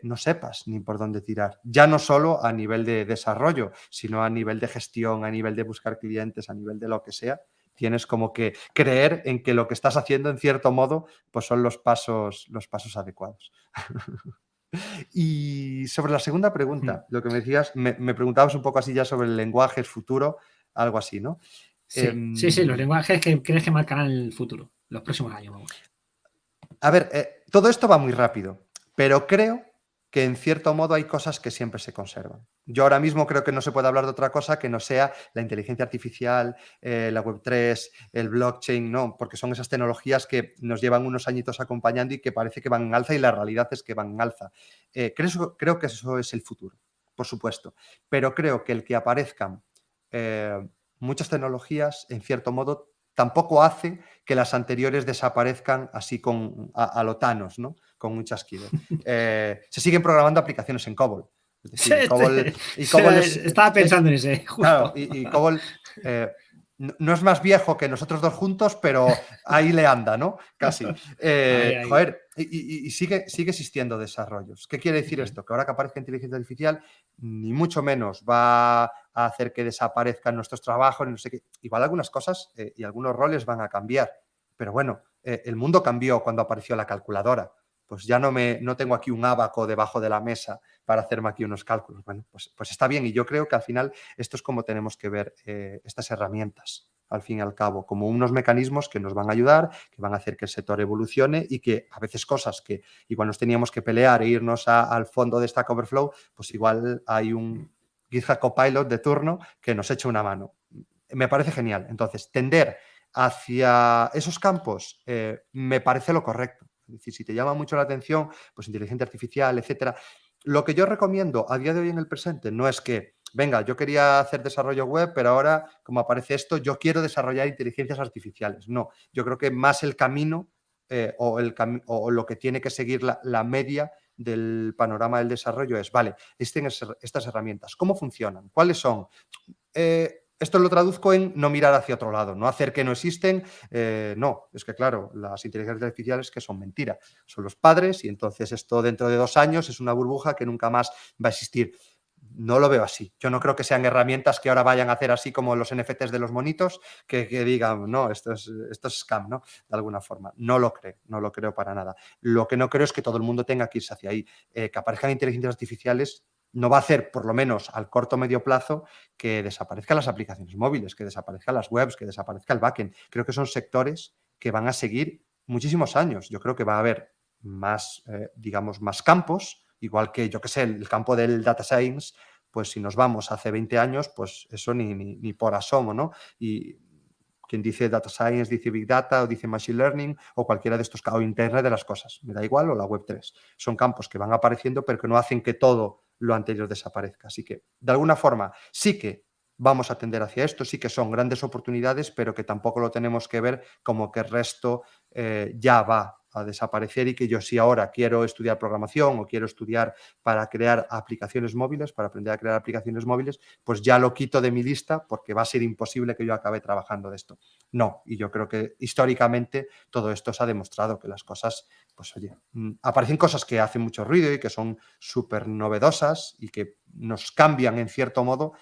no sepas ni por dónde tirar. Ya no solo a nivel de desarrollo, sino a nivel de gestión, a nivel de buscar clientes, a nivel de lo que sea. Tienes como que creer en que lo que estás haciendo, en cierto modo, pues son los pasos adecuados. Y sobre la segunda pregunta, lo que me decías, me preguntabas un poco así ya sobre el lenguaje, el futuro, algo así, ¿no? Sí, sí, sí, los lenguajes que crees que marcarán el futuro, los próximos años, vamos. A ver, todo esto va muy rápido, pero creo que en cierto modo hay cosas que siempre se conservan. Yo ahora mismo creo que no se puede hablar de otra cosa que no sea la inteligencia artificial, la Web3, el blockchain, no, porque son esas tecnologías que nos llevan unos añitos acompañando y que parece que van en alza y la realidad es que van en alza. Creo que eso es el futuro, por supuesto, pero creo que el que aparezcan muchas tecnologías, en cierto modo, tampoco hace que las anteriores desaparezcan así a lo Thanos, ¿no? Con un chasquido. Se siguen programando aplicaciones en COBOL. Es decir, COBOL Estaba pensando en ese, claro, justo. y COBOL no es más viejo que nosotros dos juntos, pero ahí le anda, ¿no? Casi. Ahí, ahí. Joder, y sigue existiendo desarrollos. ¿Qué quiere decir esto? Que ahora que aparezca inteligencia artificial, ni mucho menos va a hacer que desaparezcan nuestros trabajos, no sé qué. Igual algunas cosas y algunos roles van a cambiar. Pero bueno, el mundo cambió cuando apareció la calculadora. pues ya no tengo aquí un ábaco debajo de la mesa para hacerme aquí unos cálculos. Bueno, pues está bien, y yo creo que al final esto es como tenemos que ver estas herramientas, al fin y al cabo, como unos mecanismos que nos van a ayudar, que van a hacer que el sector evolucione y que a veces cosas que igual nos teníamos que pelear e irnos al fondo de Stack Overflow, pues igual hay un GitHub Copilot de turno que nos echa una mano. Me parece genial. Entonces, tender hacia esos campos me parece lo correcto. Es decir, si te llama mucho la atención, pues inteligencia artificial, etcétera. Lo que yo recomiendo a día de hoy en el presente no es que, venga, yo quería hacer desarrollo web, pero ahora, como aparece esto, yo quiero desarrollar inteligencias artificiales. No, yo creo que más el camino o lo que tiene que seguir la media del panorama del desarrollo es, vale, estas herramientas, ¿cómo funcionan? ¿Cuáles son? Esto lo traduzco en no mirar hacia otro lado, no hacer que no existen. No, es que claro, las inteligencias artificiales que son mentira, son los padres y entonces esto dentro de 2 años es una burbuja que nunca más va a existir. No lo veo así. Yo no creo que sean herramientas que ahora vayan a hacer así como los NFTs de los monitos, que digan, no, esto es scam, ¿no? De alguna forma. No lo creo para nada. Lo que no creo es que todo el mundo tenga que irse hacia ahí. Que aparezcan inteligencias artificiales no va a hacer, por lo menos al corto o medio plazo, que desaparezcan las aplicaciones móviles, que desaparezcan las webs, que desaparezca el backend. Creo que son sectores que van a seguir muchísimos años. Yo creo que va a haber más, digamos, más campos, igual que, yo que sé, el campo del data science, pues si nos vamos hace 20 años, pues eso ni por asomo, ¿no? Y quien dice data science dice big data o dice machine learning o cualquiera de estos, o internet de las cosas, me da igual, o la web 3. Son campos que van apareciendo pero que no hacen que todo lo anterior desaparezca. Así que, de alguna forma, sí que vamos a tender hacia esto, sí que son grandes oportunidades, pero que tampoco lo tenemos que ver como que el resto ya va a desaparecer y que yo si ahora quiero estudiar programación o quiero estudiar para crear aplicaciones móviles, para aprender a crear aplicaciones móviles, pues ya lo quito de mi lista porque va a ser imposible que yo acabe trabajando de esto. No, y yo creo que históricamente todo esto se ha demostrado que las cosas, pues oye, aparecen cosas que hacen mucho ruido y que son súper novedosas y que nos cambian en cierto modo,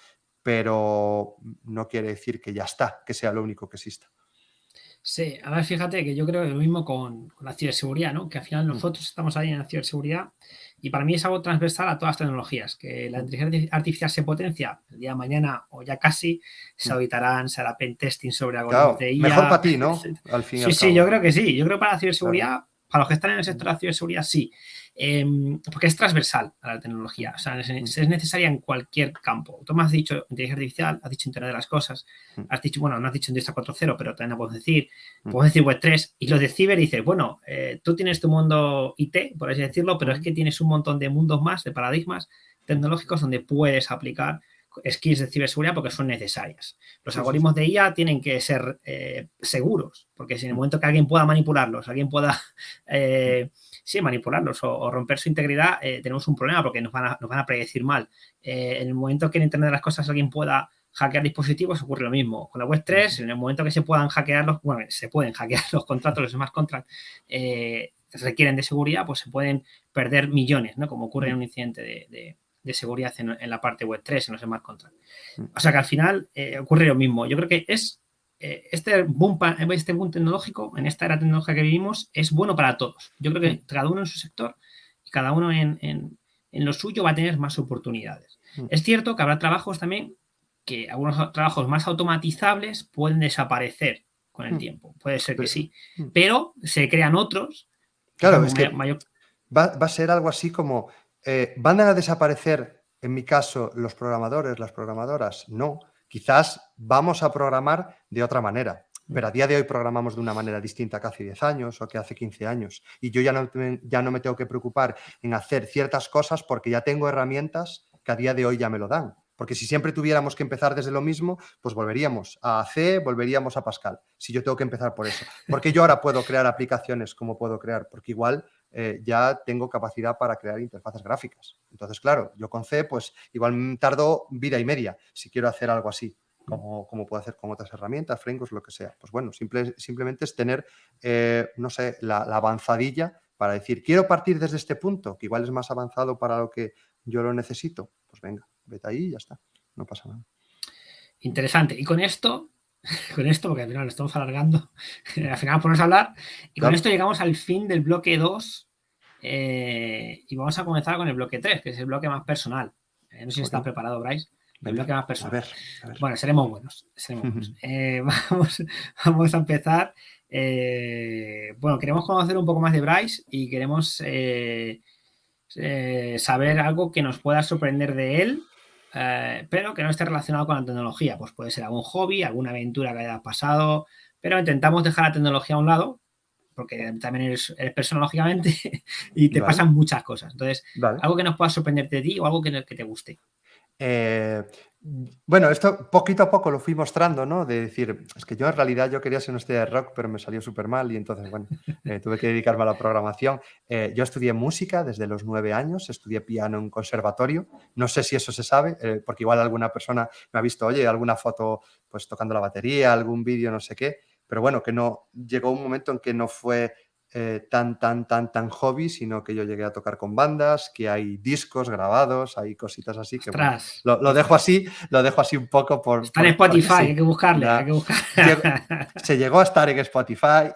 pero no quiere decir que ya está, que sea lo único que exista. Sí, a ver, fíjate que yo creo que lo mismo con la ciberseguridad, ¿no? Que al final nosotros estamos ahí en la ciberseguridad y para mí es algo transversal a todas las tecnologías, que la inteligencia artificial se potencia el día de mañana o ya casi, se auditarán, se hará pentesting sobre algoritmos Claro, de IA. mejor para ti, ¿no? Al fin y al Sí, cabo. yo creo que sí. Yo creo que para la ciberseguridad, Claro. para los que están en el sector de la ciberseguridad, sí. Porque es transversal a la tecnología, o sea, es necesaria en cualquier campo. Tú me has dicho inteligencia artificial, has dicho Internet de las Cosas, has dicho, bueno, no has dicho Industria 4.0, pero también lo puedes decir Web 3, y lo de ciber dices, bueno, tú tienes tu mundo IT, por así decirlo, pero es que tienes un montón de mundos más, de paradigmas tecnológicos donde puedes aplicar skills de ciberseguridad porque son necesarias. Los algoritmos de IA tienen que ser seguros, porque si en el momento que alguien pueda manipularlos, alguien pueda manipularlos o romper su integridad, tenemos un problema porque nos van a predecir mal. En el momento que en Internet de las Cosas alguien pueda hackear dispositivos, ocurre lo mismo. Con la web 3, en el momento que se puedan hackear se pueden hackear los contratos, los smart contracts, requieren de seguridad, pues se pueden perder millones, ¿no? Como ocurre en un incidente de seguridad en la parte web 3, en los smart contracts. O sea que al final ocurre lo mismo. Yo creo que este boom tecnológico, en esta era tecnológica que vivimos, es bueno para todos. Yo creo que cada uno en su sector y cada uno en lo suyo va a tener más oportunidades. Es cierto que habrá trabajos también que algunos trabajos más automatizables pueden desaparecer con el tiempo. Puede ser que sí. Pero se crean otros. Claro, es que va a ser algo así como, ¿van a desaparecer, en mi caso, los programadores, las programadoras? No. Quizás vamos a programar de otra manera, pero a día de hoy programamos de una manera distinta que hace 10 años o que hace 15 años. Y yo ya no me tengo que preocupar en hacer ciertas cosas porque ya tengo herramientas que a día de hoy ya me lo dan. Porque si siempre tuviéramos que empezar desde lo mismo, pues volveríamos a C, volveríamos a Pascal. Si yo tengo que empezar por eso. Porque yo ahora puedo crear aplicaciones como puedo crear, porque igual ya tengo capacidad para crear interfaces gráficas. Entonces, claro, yo con C, pues igual tardo vida y media si quiero hacer algo así, como puedo hacer con otras herramientas, frameworks, lo que sea. Pues bueno, simplemente es tener, no sé, la avanzadilla para decir, quiero partir desde este punto, que igual es más avanzado para lo que yo lo necesito. Pues venga, vete ahí y ya está, no pasa nada. Interesante. Y con esto, porque al final lo estamos alargando, al final podemos hablar, y con esto llegamos al fin del bloque 2 y vamos a comenzar con el bloque 3, que es el bloque más personal. No sé si estás preparado, Bryce. El Venga, bloque más a personal. ver, a ver. Bueno, seremos buenos. Vamos a empezar. Bueno, queremos conocer un poco más de Bryce y queremos saber algo que nos pueda sorprender de él, pero que no esté relacionado con la tecnología. Pues puede ser algún hobby, alguna aventura que hayas pasado, pero intentamos dejar la tecnología a un lado, porque también eres persona, lógicamente, y te Vale, pasan muchas cosas. Entonces, vale. algo que nos pueda sorprenderte de ti o algo que te guste. Eh, bueno, esto poquito a poco lo fui mostrando, ¿no? De decir, es que yo en realidad yo quería ser una estrella de rock, pero me salió súper mal y entonces, bueno, tuve que dedicarme a la programación. Yo estudié música desde los 9 años, estudié piano en un conservatorio. No sé si eso se sabe, porque igual alguna persona me ha visto, oye, alguna foto pues tocando la batería, algún vídeo, no sé qué, pero bueno, que no, llegó un momento en que no fue tan hobby, sino que yo llegué a tocar con bandas, que hay discos grabados, hay cositas así que, bueno, Ostras, lo dejo así, lo dejo así un poco está en porque Spotify, sí. hay que buscarle, hay que buscar. Se llegó a estar en Spotify,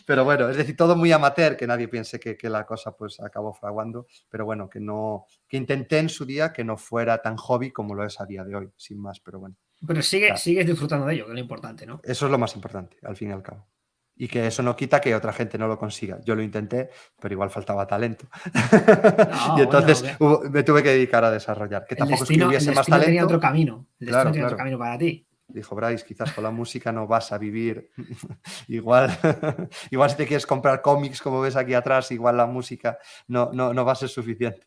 pero bueno, es decir, todo muy amateur, que nadie piense que la cosa pues acabó fraguando, pero bueno, que intenté en su día que no fuera tan hobby como lo es a día de hoy, sin más, pero bueno. Pero Claro, sigues disfrutando de ello, que es lo importante, ¿no? eso es lo más importante, al fin y al cabo. Y que eso no quita que otra gente no lo consiga. Yo lo intenté, pero igual faltaba talento. Y No, bueno, entonces me tuve que dedicar a desarrollar. Que tampoco es que el hubiese más destino tenía otro talento. camino. El destino Claro, tenía otro claro. camino para ti. Dijo Bryce, quizás con la música no vas a vivir. Igual, igual si te quieres comprar cómics, como ves aquí atrás, igual la música no va a ser suficiente.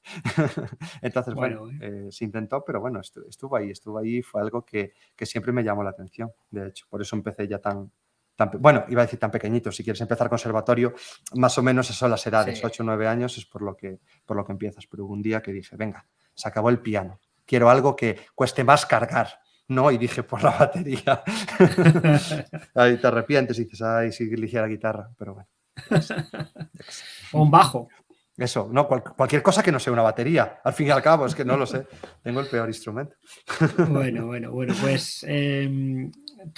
Entonces, bueno, Bueno, se intentó, pero bueno, estuvo ahí, fue algo que siempre me llamó la atención, de hecho. Por eso empecé ya bueno, iba a decir tan pequeñito, si quieres empezar conservatorio, más o menos esas son las edades, sí. 8 o 9 años es por lo que empiezas. Pero hubo un día que dije, venga, se acabó el piano, quiero algo que cueste más cargar. No, y dije por la batería. Ahí te arrepientes y dices, ay, si eligiera guitarra, pero bueno, yo qué sé, yo qué sé. O un bajo. Eso, no, cualquier cosa que no sea una batería, al fin y al cabo, es que no lo sé, tengo el peor instrumento. Bueno, pues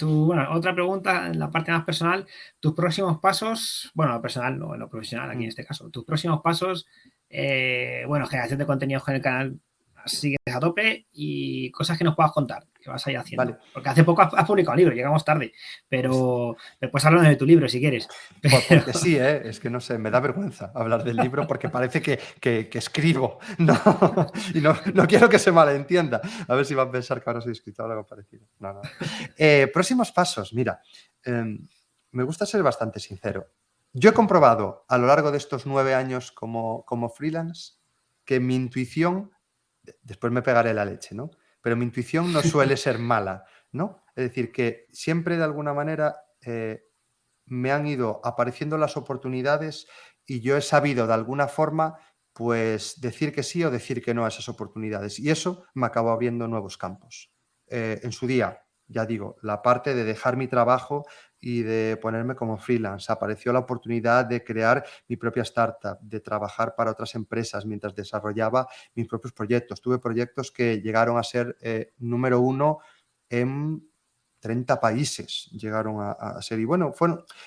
bueno, otra pregunta en la parte más personal, tus próximos pasos, bueno, lo personal, no, lo profesional aquí en este caso, tus próximos pasos, bueno, generación de contenidos en el canal sigues a tope y cosas que nos puedas contar, que vas a ir haciendo. Vale. Porque hace poco has publicado un libro, llegamos tarde, pero después háblanos de tu libro si quieres. Porque sí, es que no sé, me da vergüenza hablar del libro porque parece que escribo, ¿no? Y no quiero que se malentienda. A ver si van a pensar que ahora soy escritor o algo parecido. No. Próximos pasos, mira, me gusta ser bastante sincero. Yo he comprobado a lo largo de estos 9 años como freelance que mi intuición, después me pegaré la leche, ¿no? Pero mi intuición no suele ser mala, ¿no? Es decir, que siempre de alguna manera me han ido apareciendo las oportunidades y yo he sabido de alguna forma pues decir que sí o decir que no a esas oportunidades. Y eso me acabó abriendo nuevos campos. En su día, ya digo, la parte de dejar mi trabajo y de ponerme como freelance. Apareció la oportunidad de crear mi propia startup, de trabajar para otras empresas mientras desarrollaba mis propios proyectos. Tuve proyectos que llegaron a ser número 1 en 30 países llegaron a ser. Y bueno,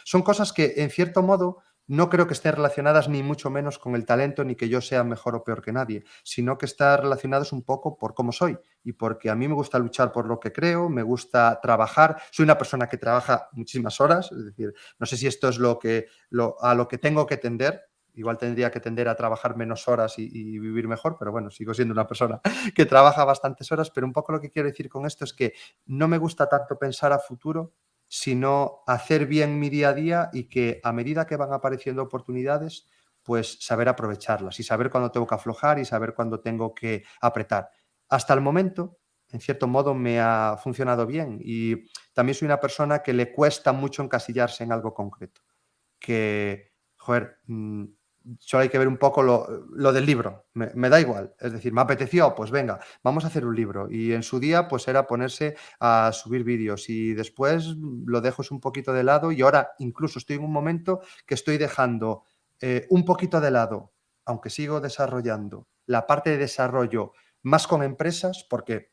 son cosas que en cierto modo no creo que estén relacionadas ni mucho menos con el talento ni que yo sea mejor o peor que nadie, sino que están relacionados un poco por cómo soy y porque a mí me gusta luchar por lo que creo, me gusta trabajar, soy una persona que trabaja muchísimas horas, es decir, no sé si esto es a lo que tengo que tender. Igual tendría que tender a trabajar menos horas y vivir mejor, pero bueno, sigo siendo una persona que trabaja bastantes horas, pero un poco lo que quiero decir con esto es que no me gusta tanto pensar a futuro, sino hacer bien mi día a día y que a medida que van apareciendo oportunidades, pues saber aprovecharlas y saber cuándo tengo que aflojar y saber cuándo tengo que apretar. Hasta el momento, en cierto modo, me ha funcionado bien y también soy una persona que le cuesta mucho encasillarse en algo concreto. Que, joder, solo hay que ver un poco lo del libro. Me da igual. Es decir, me apeteció, pues venga, vamos a hacer un libro. Y en su día, pues era ponerse a subir vídeos. Y después lo dejo un poquito de lado. Y ahora incluso estoy en un momento que estoy dejando un poquito de lado, aunque sigo desarrollando, la parte de desarrollo más con empresas, porque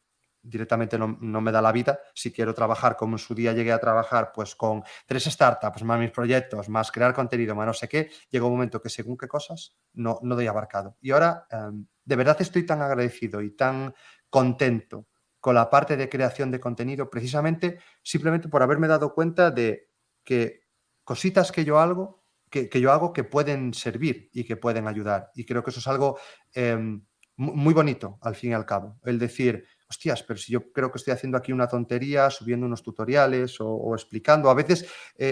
directamente no me da la vida. Si quiero trabajar como en su día llegué a trabajar, pues con 3 startups, más mis proyectos, más crear contenido, más no sé qué, llega un momento que según qué cosas no doy abarcado. Y ahora, de verdad estoy tan agradecido y tan contento con la parte de creación de contenido, precisamente simplemente por haberme dado cuenta de que cositas que yo hago que pueden servir y que pueden ayudar. Y creo que eso es algo muy bonito, al fin y al cabo. El decir, hostias, pero si yo creo que estoy haciendo aquí una tontería, subiendo unos tutoriales o explicando, a veces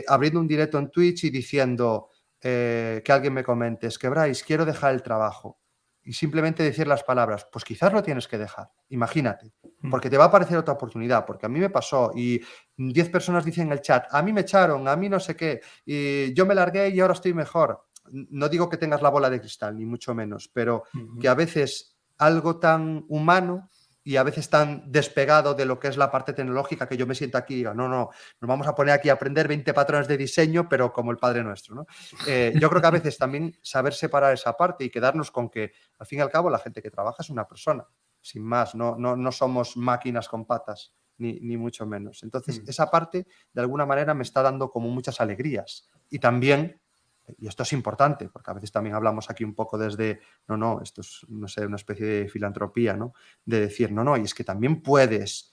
abriendo un directo en Twitch y diciendo que alguien me comente, es que Bryce, quiero dejar el trabajo. Y simplemente decir las palabras, pues quizás lo tienes que dejar, imagínate, porque te va a aparecer otra oportunidad, porque a mí me pasó y 10 personas dicen en el chat, a mí me echaron, a mí no sé qué, y yo me largué y ahora estoy mejor. No digo que tengas la bola de cristal, ni mucho menos, pero que a veces algo tan humano y a veces tan despegado de lo que es la parte tecnológica, que yo me siento aquí y diga, no, nos vamos a poner aquí a aprender 20 patrones de diseño, pero como el Padre Nuestro, ¿no? Yo creo que a veces también saber separar esa parte y quedarnos con que, al fin y al cabo, la gente que trabaja es una persona, sin más, no somos máquinas con patas, ni mucho menos. Entonces, esa parte, de alguna manera, me está dando como muchas alegrías. Y también, y esto es importante, porque a veces también hablamos aquí un poco desde, esto es, no sé, una especie de filantropía, ¿no? De decir, y es que también puedes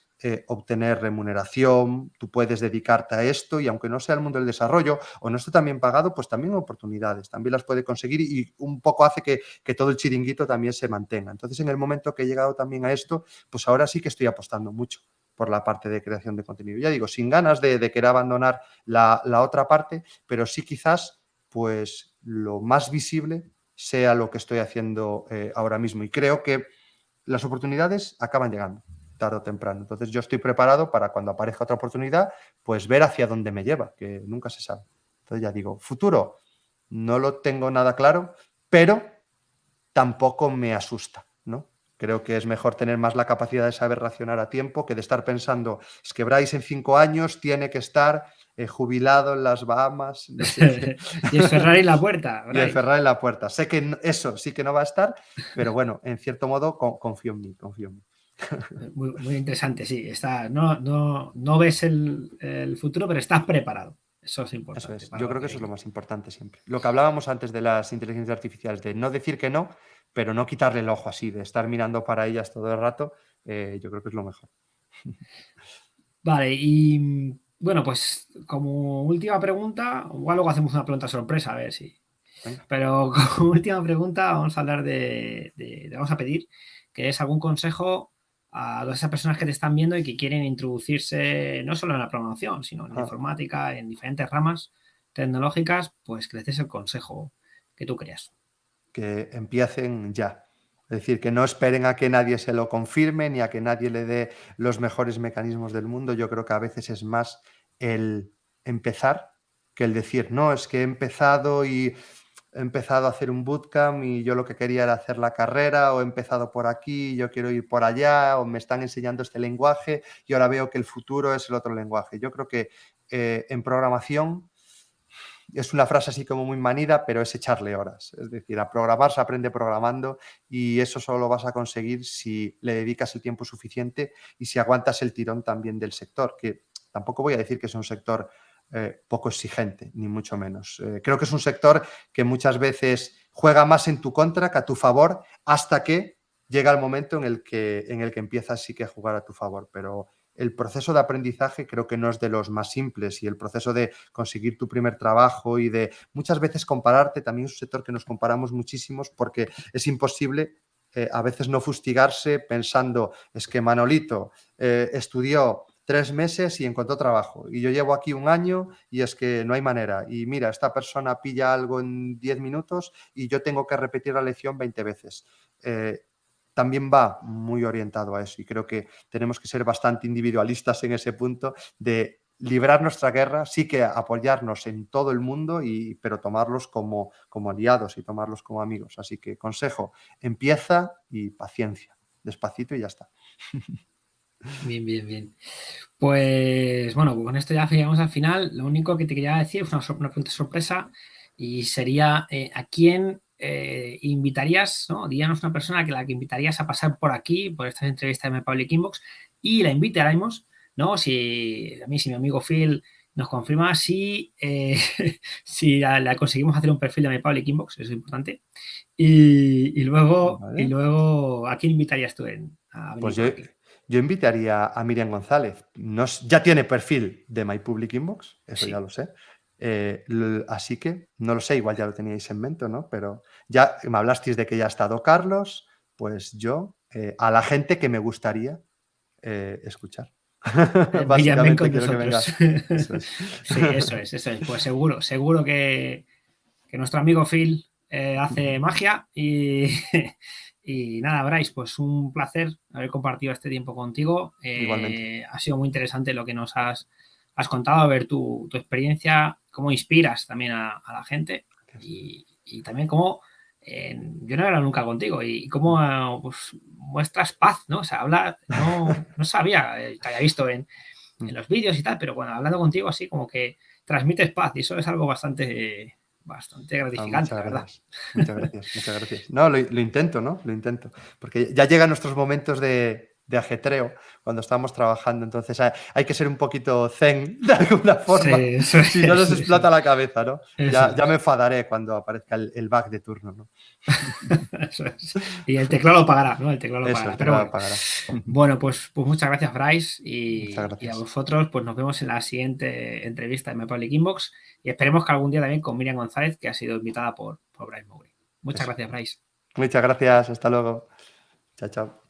obtener remuneración, tú puedes dedicarte a esto y aunque no sea el mundo del desarrollo o no esté también pagado, pues también oportunidades, también las puede conseguir y un poco hace que todo el chiringuito también se mantenga. Entonces, en el momento que he llegado también a esto, pues ahora sí que estoy apostando mucho por la parte de creación de contenido. Ya digo, sin ganas de querer abandonar la otra parte, pero sí quizás pues lo más visible sea lo que estoy haciendo ahora mismo. Y creo que las oportunidades acaban llegando tarde o temprano. Entonces yo estoy preparado para cuando aparezca otra oportunidad, pues ver hacia dónde me lleva, que nunca se sabe. Entonces ya digo, futuro, no lo tengo nada claro, pero tampoco me asusta, ¿no? Creo que es mejor tener más la capacidad de saber racionar a tiempo que de estar pensando, es que Bryce en 5 años tiene que estar jubilado en las Bahamas, no sé qué. Y el Ferrari en la puerta, Y el Bryce. Ferrari en la puerta. Sé que eso sí que no va a estar, pero bueno, en cierto modo confío en mí, confío en mí. Muy, muy interesante, sí. No ves el futuro, pero estás preparado. Eso es Eso importante es. para Yo lo creo que que eso es lo venga. más importante siempre. Lo que hablábamos antes de las inteligencias artificiales, de no decir que no, pero no quitarle el ojo así, de estar mirando para ellas todo el rato, yo creo que es lo mejor. Vale, y bueno, pues como última pregunta, igual luego hacemos una pregunta sorpresa, a ver si. Venga. Pero como última pregunta, vamos a hablar vamos a pedir que des algún consejo a todas esas personas que te están viendo y que quieren introducirse no solo en la programación, sino en la informática, en diferentes ramas tecnológicas, pues que les des el consejo que tú creas. Que empiecen ya. Es decir, que no esperen a que nadie se lo confirme ni a que nadie le dé los mejores mecanismos del mundo. Yo creo que a veces es más el empezar que el decir, no, es que he empezado a hacer un bootcamp y yo lo que quería era hacer la carrera, o he empezado por aquí y yo quiero ir por allá, o me están enseñando este lenguaje y ahora veo que el futuro es el otro lenguaje. Yo creo que en programación es una frase así como muy manida, pero es echarle horas. Es decir, a programar se aprende programando y eso solo lo vas a conseguir si le dedicas el tiempo suficiente y si aguantas el tirón también del sector, que tampoco voy a decir que es un sector poco exigente, ni mucho menos. Creo que es un sector que muchas veces juega más en tu contra que a tu favor hasta que llega el momento en el que empiezas sí que a jugar a tu favor, pero el proceso de aprendizaje creo que no es de los más simples y el proceso de conseguir tu primer trabajo y de muchas veces compararte, también es un sector que nos comparamos muchísimos porque es imposible a veces no fustigarse pensando es que Manolito estudió 3 meses y encontró trabajo y yo llevo aquí 1 año y es que no hay manera y mira, esta persona pilla algo en 10 minutos y yo tengo que repetir la lección 20 veces. También va muy orientado a eso y creo que tenemos que ser bastante individualistas en ese punto de librar nuestra guerra, sí que apoyarnos en todo el mundo, pero tomarlos como aliados y tomarlos como amigos. Así que consejo, empieza y paciencia, despacito y ya está. Bien, bien, bien. Pues bueno, con esto ya llegamos al final. Lo único que te quería decir es una pregunta sorpresa y sería ¿a quién invitarías, ¿no? Díganos una persona que la que invitarías a pasar por aquí, por estas entrevistas de My Public Inbox, y la invitaremos, ¿no? Si mi amigo Phil nos confirma si, si la conseguimos hacer un perfil de My Public Inbox, eso es importante. Y Vale. luego, ¿a quién invitarías tú a venir Pues por aquí? yo invitaría a Miriam González. Ya tiene perfil de My Public Inbox, eso ya Sí. lo sé. Así que no lo sé, igual ya lo teníais en mente, ¿no? Pero ya me hablasteis de que ya ha estado Carlos, pues yo, a la gente que me gustaría escuchar. Ven Básicamente con quiero que nosotros. venga. Eso es. Sí, eso es. Pues seguro que nuestro amigo Phil hace magia y nada, Bryce, pues un placer haber compartido este tiempo contigo. Igualmente. Ha sido muy interesante lo que nos has contado, ver tu experiencia, cómo inspiras también a la gente y también cómo yo no he hablado nunca contigo y cómo pues, muestras paz, ¿no? O sea, no sabía, te había visto en los vídeos y tal, pero bueno, hablando contigo así como que transmites paz y eso es algo bastante gratificante, Muchas la verdad. gracias, muchas gracias, muchas gracias. No, lo intento, ¿no? Lo intento. Porque ya llegan nuestros momentos de ajetreo cuando estamos trabajando, entonces hay que ser un poquito zen de alguna Sí, forma, eso si no es, nos explota la cabeza, ¿no? eso Ya me es. enfadaré cuando aparezca el bug de turno, ¿no? Eso es. Y el teclado lo pagará, ¿no? El teclado lo Eso, pagará. el Pero teclado bueno, pagará. pues muchas gracias, Bryce, Muchas y a gracias. vosotros, pues nos vemos en la siguiente entrevista de My Public Inbox y esperemos que algún día también con Miriam González, que ha sido invitada por Bryce Mowry. Muchas Eso. gracias, Bryce. Muchas gracias, hasta luego. Chao, chao.